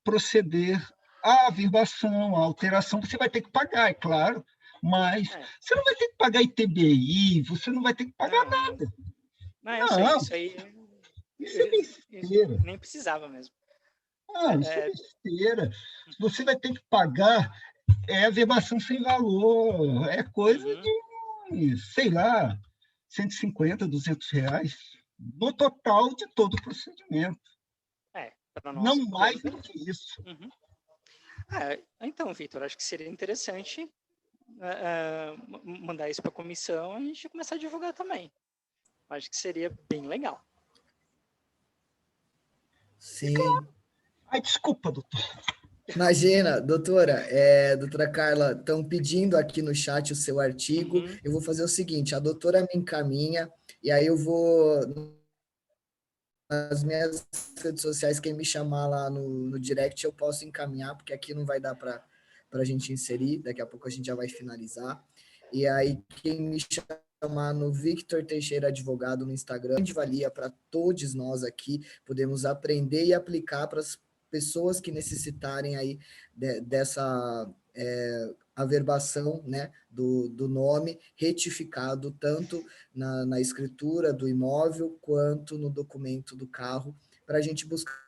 Speaker 4: proceder à averbação, à alteração. Você vai ter que pagar, é claro, mas você não vai ter que pagar ITBI, você não vai ter que pagar nada.
Speaker 5: Isso aí
Speaker 4: é besteira.
Speaker 5: Nem precisava mesmo.
Speaker 4: Isso é besteira. Você vai ter que pagar averbação sem valor, é coisa de, sei lá, 150, R$200, no total de todo o procedimento. Não mais do que isso.
Speaker 5: Então, Vitor, acho que seria interessante mandar isso para a comissão e a gente começar a divulgar também. Acho que seria bem legal.
Speaker 2: Sim.
Speaker 4: Ai, desculpa, doutor.
Speaker 2: Imagina, doutora Carla, estão pedindo aqui no chat o seu artigo. Eu vou fazer o seguinte, a doutora me encaminha, e aí eu vou nas minhas redes sociais, quem me chamar lá no direct, eu posso encaminhar, porque aqui não vai dar para a gente inserir, daqui a pouco a gente já vai finalizar. E aí, quem me chamar no Victor Teixeira Advogado no Instagram, grande valia para todos nós aqui, podemos aprender e aplicar para as pessoas que necessitarem aí dessa averbação, né, do nome retificado, tanto na escritura do imóvel, quanto no documento do carro, para a gente buscar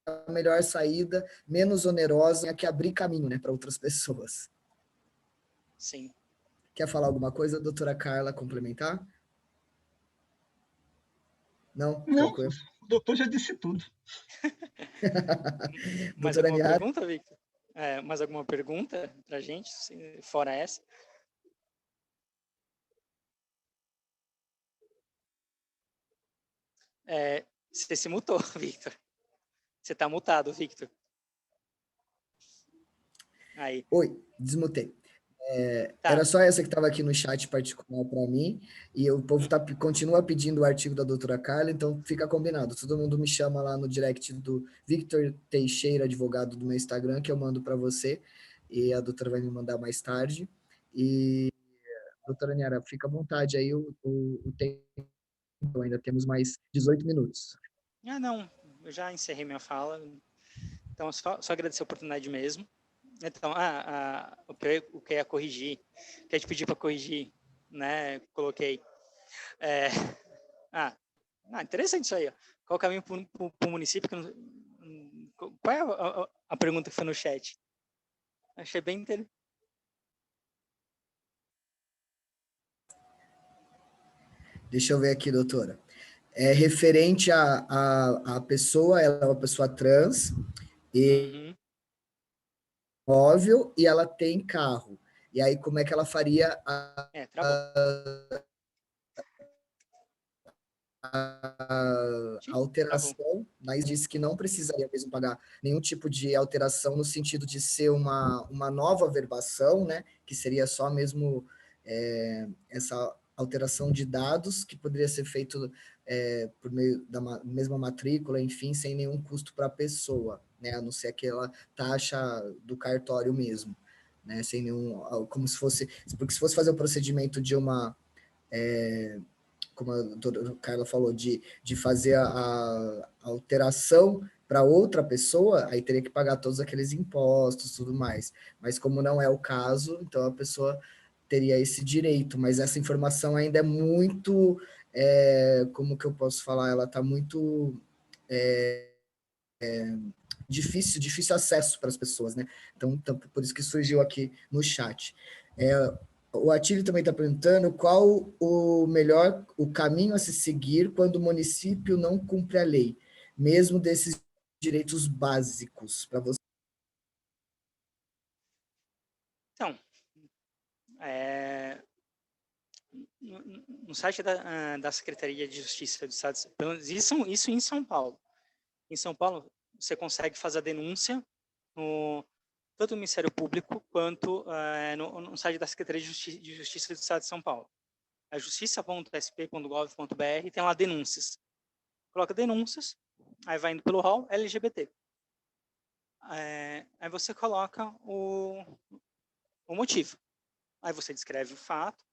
Speaker 2: a melhor saída, menos onerosa, que abrir caminho, né, para outras pessoas.
Speaker 5: Sim.
Speaker 2: Quer falar alguma coisa, doutora Carla, complementar? Não?
Speaker 4: Não,
Speaker 2: Tranquilo.
Speaker 4: o doutor já disse tudo.
Speaker 5: Mais
Speaker 2: Doutora
Speaker 5: alguma
Speaker 2: Niara?
Speaker 5: pergunta, Victor? Mais alguma pergunta para a gente, fora essa? Você se mutou, Victor. Você está mutado, Victor. Aí.
Speaker 2: Oi, desmutei.
Speaker 5: Tá.
Speaker 2: Era só essa que estava aqui no chat particular para mim, e o povo continua pedindo o artigo da doutora Carla, então fica combinado. Todo mundo me chama lá no direct do Victor Teixeira, advogado do meu Instagram, que eu mando para você, e a doutora vai me mandar mais tarde. E, doutora Niara, fica à vontade aí o tempo, ainda temos mais 18 minutos.
Speaker 5: Não, eu já encerrei minha fala, então só agradecer a oportunidade mesmo. Então, o que eu ia corrigir, o que eu te pedi para corrigir, né, coloquei. Interessante isso aí. Ó. Qual o caminho para o município? Qual é a pergunta que foi no chat? Achei bem interessante.
Speaker 2: Deixa eu ver aqui, doutora. É referente a pessoa, ela é uma pessoa trans, e móvel, e ela tem carro. E aí, como é que ela faria a alteração? Mas disse que não precisaria mesmo pagar nenhum tipo de alteração no sentido de ser uma nova verbação, né? Que seria só mesmo essa alteração de dados que poderia ser feito por meio da mesma matrícula, enfim, sem nenhum custo para a pessoa, né? A não ser aquela taxa do cartório mesmo, né? Sem nenhum, como se fosse, porque se fosse fazer o procedimento de uma como a doutora Carla falou, de fazer a alteração para outra pessoa, aí teria que pagar todos aqueles impostos e tudo mais. Mas como não é o caso, então a pessoa teria esse direito, mas essa informação ainda é muito, como que eu posso falar, ela está muito difícil acesso para as pessoas, né? Então, por isso que surgiu aqui no chat. O Atílio também está perguntando qual o caminho a se seguir quando o município não cumpre a lei, mesmo desses direitos básicos para você.
Speaker 5: Então, no site da Secretaria de Justiça do Estado, isso em São Paulo. Em São Paulo, você consegue fazer a denúncia tanto no Ministério Público quanto no site da Secretaria de Justiça do Estado de São Paulo. A justiça.sp.gov.br tem lá denúncias. Coloca denúncias, aí vai indo pelo hall LGBT. Aí você coloca o motivo. Aí você descreve o fato.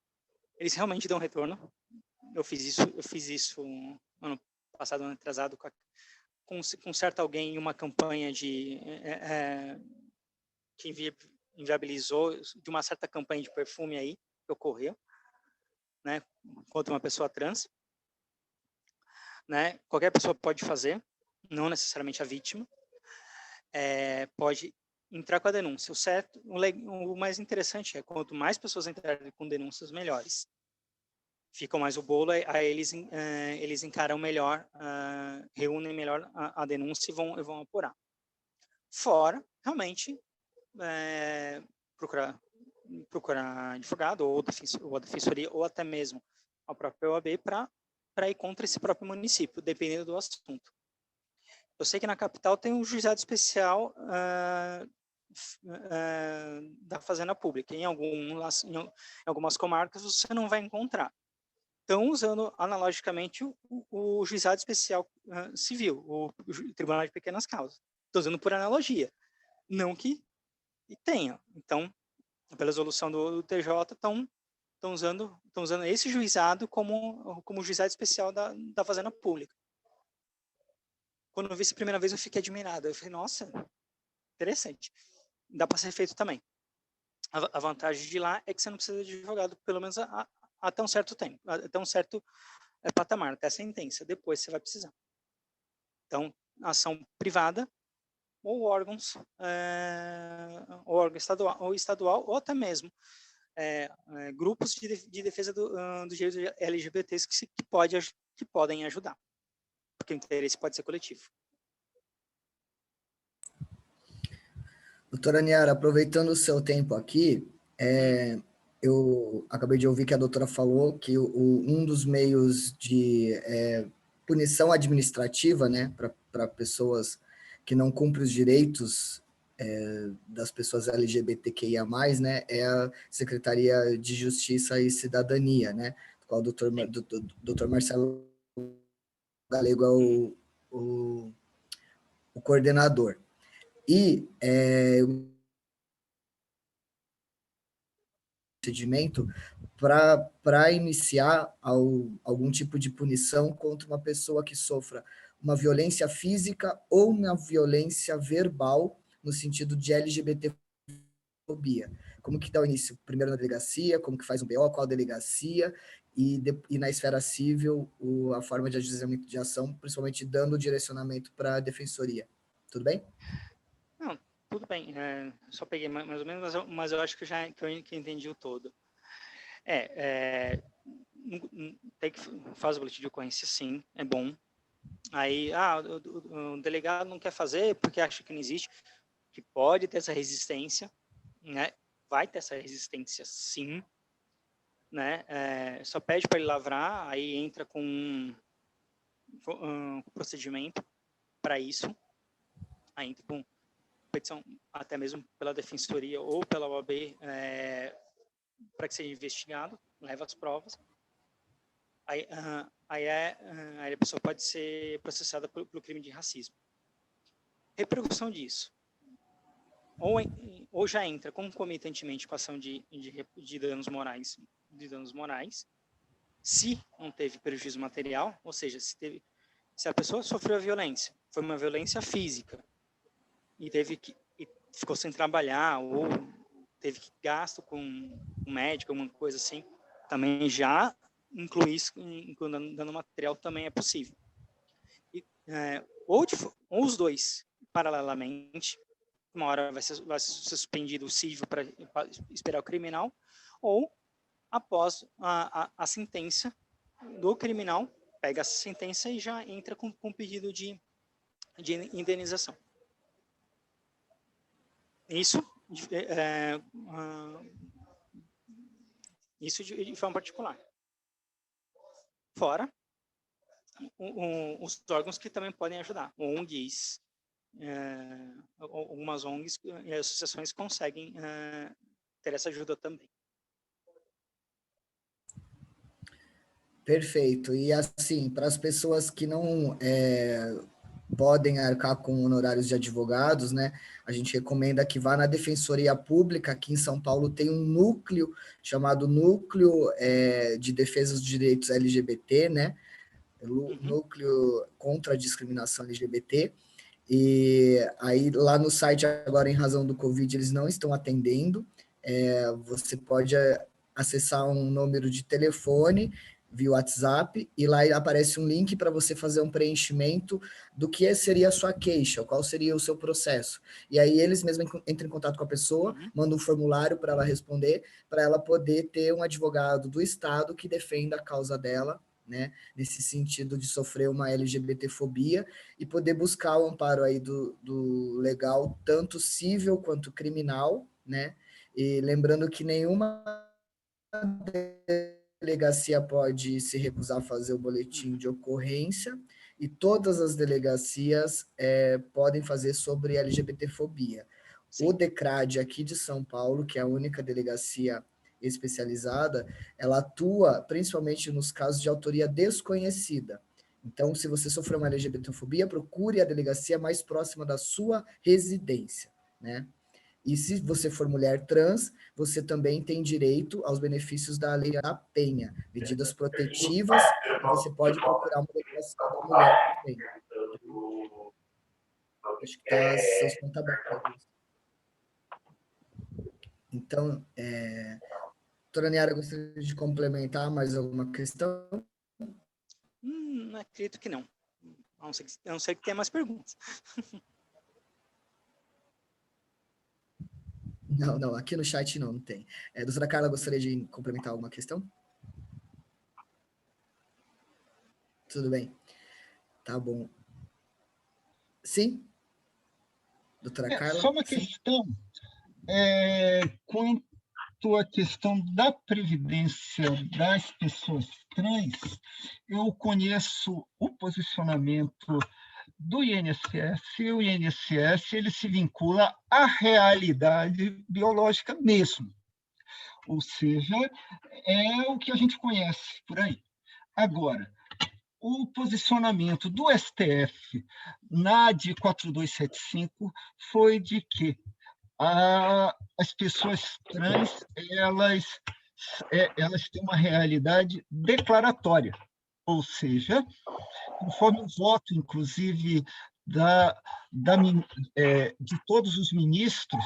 Speaker 5: Eles realmente dão retorno. Eu fiz isso ano passado, ano atrasado, com certo alguém em uma campanha que inviabilizou de uma certa campanha de perfume aí que ocorreu, né, contra uma pessoa trans, né? Qualquer pessoa pode fazer, não necessariamente a vítima, pode entrar com a denúncia. O mais interessante é quanto mais pessoas entrarem com denúncias, melhores. Ficam mais o bolo, aí eles encaram melhor, reúnem melhor a denúncia e vão apurar. Fora, realmente, procurar advogado ou a defensoria ou até mesmo a própria OAB para ir contra esse próprio município, dependendo do assunto. Eu sei que na capital tem um juizado especial da Fazenda Pública. Em algumas comarcas você não vai encontrar. estão usando analogicamente o juizado especial civil, o Tribunal de Pequenas Causas. Estão usando por analogia, não que tenha. Então, pela resolução do TJ, estão usando esse juizado como juizado especial da Fazenda Pública. Quando eu vi isso a primeira vez, eu fiquei admirado. Eu falei, nossa, interessante. Dá para ser feito também. A vantagem de lá é que você não precisa de advogado, pelo menos até um certo tempo, até um certo patamar, até a sentença. Depois você vai precisar. Então, ação privada ou órgãos, ou órgão estadual, ou até mesmo grupos de defesa dos direitos LGBTs que podem ajudar, porque o interesse pode ser coletivo.
Speaker 2: Doutora Niara, aproveitando o seu tempo aqui, eu acabei de ouvir que a doutora falou que um dos meios de punição administrativa, né, para pessoas que não cumprem os direitos das pessoas LGBTQIA+, né, é a Secretaria de Justiça e Cidadania, né, do qual o doutor Marcelo Galego é o coordenador. E procedimento para iniciar algum tipo de punição contra uma pessoa que sofra uma violência física ou uma violência verbal no sentido de LGBTfobia. Como que dá o início? Primeiro na delegacia, como que faz um BO, qual delegacia, e na esfera civil, a forma de ajuizamento de ação, principalmente dando direcionamento para a defensoria. Tudo bem?
Speaker 5: Não, tudo bem. Só peguei mais ou menos, mas eu acho que eu entendi o todo. Tem que fazer o boletim de ocorrência, sim, é bom. Aí, o delegado não quer fazer porque acha que não existe, que pode ter essa resistência, né? Vai ter essa resistência, sim, né? Só pede para ele lavrar, aí entra com um procedimento para isso, aí entra com petição até mesmo pela defensoria ou pela OAB para que seja investigado, leva as provas. Aí a pessoa pode ser processada pelo crime de racismo. Repercussão disso. Ou já entra concomitantemente com a ação de danos morais, se não teve prejuízo material, ou seja, se a pessoa sofreu a violência, foi uma violência física, e ficou sem trabalhar, ou teve gasto com um médico, alguma coisa assim, também já incluir isso, incluindo dano material, também é possível. Ou os dois, paralelamente, uma hora vai ser suspendido o civil para esperar o criminal, ou após a sentença do criminal, pega essa sentença e já entra com pedido de indenização. Isso de forma particular. Fora os órgãos que também podem ajudar. ONGs, algumas ONGs e associações conseguem ter essa ajuda também.
Speaker 2: Perfeito. E assim, para as pessoas que não podem arcar com honorários de advogados, né? A gente recomenda que vá na Defensoria Pública. Aqui em São Paulo tem um núcleo chamado Núcleo de Defesa dos Direitos LGBT, né? Núcleo contra a discriminação LGBT. E aí lá no site agora, em razão do Covid, eles não estão atendendo. Você pode acessar um número de telefone via WhatsApp, e lá aparece um link para você fazer um preenchimento do que seria a sua queixa, qual seria o seu processo. E aí eles mesmos entram em contato com a pessoa, mandam um formulário para ela responder, para ela poder ter um advogado do Estado que defenda a causa dela, né, nesse sentido de sofrer uma LGBTfobia, e poder buscar o amparo aí do legal, tanto civil quanto criminal, né, e lembrando que nenhuma delegacia pode se recusar a fazer o boletim de ocorrência, e todas as delegacias podem fazer sobre LGBTfobia. Sim. O DECRAD aqui de São Paulo, que é a única delegacia especializada, ela atua principalmente nos casos de autoria desconhecida. Então, se você sofreu uma LGBTfobia, procure a delegacia mais próxima da sua residência, né? E se você for mulher trans, você também tem direito aos benefícios da Lei da Penha, medidas protetivas, e você pode procurar uma delegacia da mulher também. Acho que seus pontos abertos. Então, doutora Niara, gostaria de complementar mais alguma questão?
Speaker 5: Acredito que não. A não ser que tenha mais perguntas.
Speaker 2: Não, aqui no chat não tem. Doutora Carla, gostaria de complementar alguma questão? Tudo bem. Tá bom. Sim? Doutora Carla?
Speaker 4: Só uma questão. Quanto à questão da previdência das pessoas trans, eu conheço o posicionamento do INSS, e o INSS ele se vincula à realidade biológica mesmo. Ou seja, é o que a gente conhece por aí. Agora, o posicionamento do STF na de 4275 foi de que as pessoas trans elas têm uma realidade declaratória, ou seja, conforme o voto, inclusive, de todos os ministros,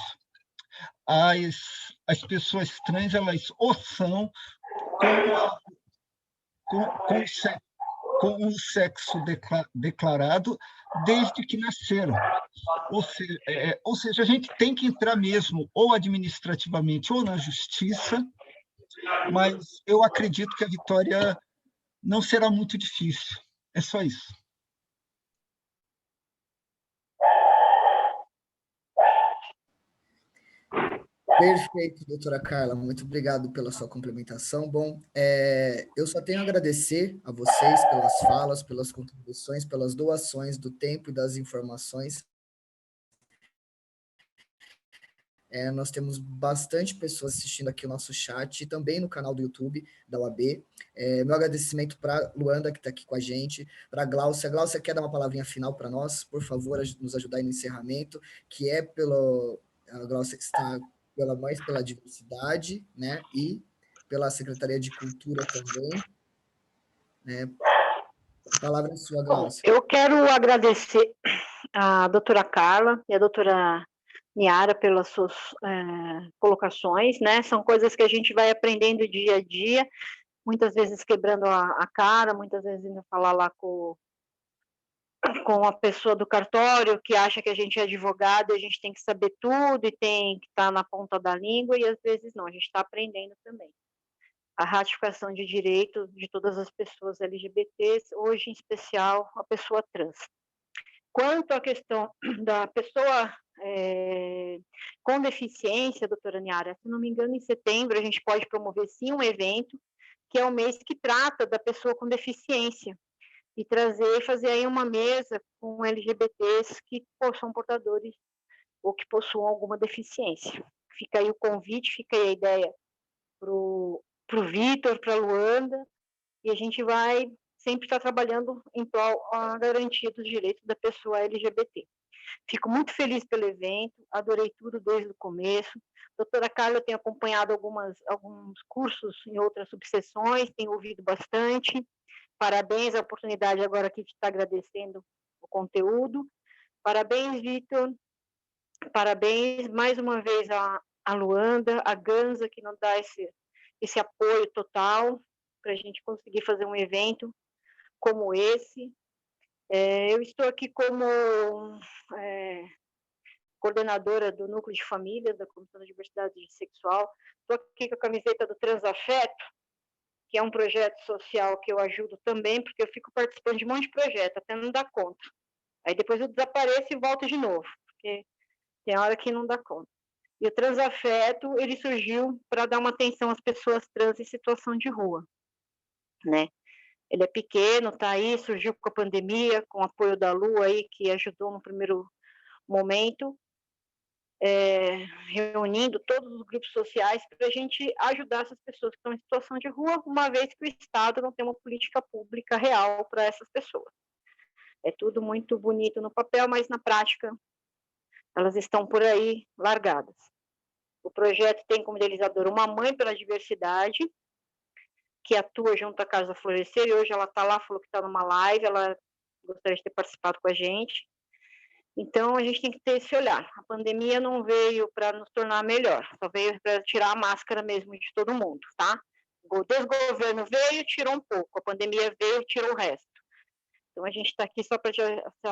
Speaker 4: as pessoas trans elas ou são com o sexo declarado desde que nasceram. Ou seja, a gente tem que entrar mesmo ou administrativamente ou na justiça, mas eu acredito que a vitória não será muito difícil. É só isso.
Speaker 2: Perfeito, doutora Carla, muito obrigado pela sua complementação. Bom, eu só tenho a agradecer a vocês pelas falas, pelas contribuições, pelas doações do tempo e das informações. Nós temos bastante pessoas assistindo aqui o nosso chat e também no canal do YouTube da UAB. Meu agradecimento para a Luanda, que está aqui com a gente, para a Gláucia. Gláucia, quer dar uma palavrinha final para nós? Por favor, nos ajudar aí no encerramento, que é a Gláucia está mais pela diversidade, né, e pela Secretaria de Cultura também, né. A palavra é sua, Gláucia.
Speaker 3: Eu quero agradecer a doutora Carla e a doutora Niara pelas suas colocações, né? São coisas que a gente vai aprendendo dia a dia, muitas vezes quebrando a cara, muitas vezes indo falar lá com a pessoa do cartório que acha que a gente é advogado e a gente tem que saber tudo e tem que estar na ponta da língua, e às vezes não, a gente está aprendendo também. A ratificação de direitos de todas as pessoas LGBTs, hoje em especial a pessoa trans. Quanto à questão da pessoa com deficiência, doutora Niara, se não me engano, em setembro a gente pode promover sim um evento, que é o mês que trata da pessoa com deficiência, e fazer aí uma mesa com LGBTs que são portadores ou que possuam alguma deficiência. Fica aí o convite, fica aí a ideia para o Vitor, para a Luanda, e a gente vai sempre estar trabalhando em prol da garantia dos direitos da pessoa LGBT. Fico muito feliz pelo evento, adorei tudo desde o começo. Doutora Carla, eu tenho acompanhado alguns cursos em outras subseções, tenho ouvido bastante. Parabéns a oportunidade agora aqui de estar agradecendo o conteúdo. Parabéns, Vitor. Parabéns mais uma vez a Luanda, a Ganza, que nos dá esse apoio total para a gente conseguir fazer um evento como esse. Eu estou aqui como coordenadora do Núcleo de Família da Comissão da Diversidade Sexual. Estou aqui com a camiseta do Transafeto, que é um projeto social que eu ajudo também, porque eu fico participando de um monte de projeto, até não dar conta. Aí depois eu desapareço e volto de novo, porque tem hora que não dá conta. E o Transafeto, ele surgiu para dar uma atenção às pessoas trans em situação de rua, né? Ele é pequeno, está aí, surgiu com a pandemia, com o apoio da Lu aí, que ajudou no primeiro momento. reunindo todos os grupos sociais para a gente ajudar essas pessoas que estão em situação de rua, uma vez que o Estado não tem uma política pública real para essas pessoas. É tudo muito bonito no papel, mas na prática elas estão por aí largadas. O projeto tem como idealizadora uma mãe pela diversidade, que atua junto à Casa Florescer, e hoje ela está lá, falou que está numa live, ela gostaria de ter participado com a gente. Então, a gente tem que ter esse olhar. A pandemia não veio para nos tornar melhor, só veio para tirar a máscara mesmo de todo mundo, tá? O desgoverno veio, tirou um pouco, a pandemia veio, tirou o resto. Então, a gente está aqui só para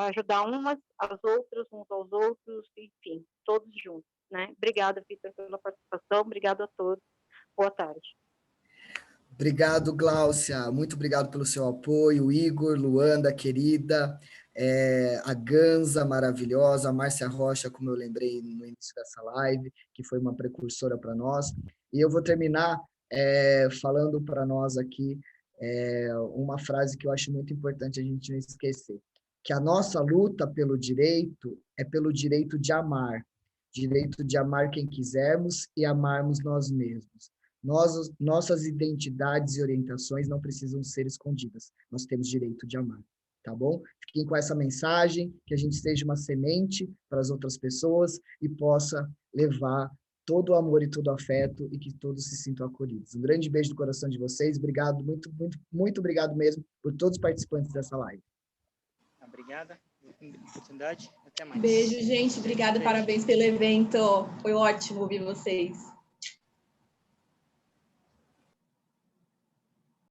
Speaker 3: ajudar umas às outras, uns aos outros, enfim, todos juntos, né? Obrigada, Vitor, pela participação, obrigado a todos, boa tarde.
Speaker 2: Obrigado, Gláucia, muito obrigado pelo seu apoio, Igor, Luanda, querida, a Ganza, maravilhosa, a Márcia Rocha, como eu lembrei no início dessa live, que foi uma precursora para nós, e eu vou terminar falando para nós aqui uma frase que eu acho muito importante a gente não esquecer, que a nossa luta pelo direito é pelo direito de amar quem quisermos e amarmos nós mesmos. Nossas identidades e orientações não precisam ser escondidas. Nós temos direito de amar, tá bom? Fiquem com essa mensagem, que a gente seja uma semente para as outras pessoas e possa levar todo o amor e todo o afeto e que todos se sintam acolhidos. Um grande beijo do coração de vocês. Obrigado, muito, muito, muito obrigado mesmo por todos os participantes dessa live.
Speaker 5: Obrigada pela oportunidade. Até mais.
Speaker 6: Beijo, gente. Obrigada, parabéns pelo evento. Foi ótimo ouvir vocês.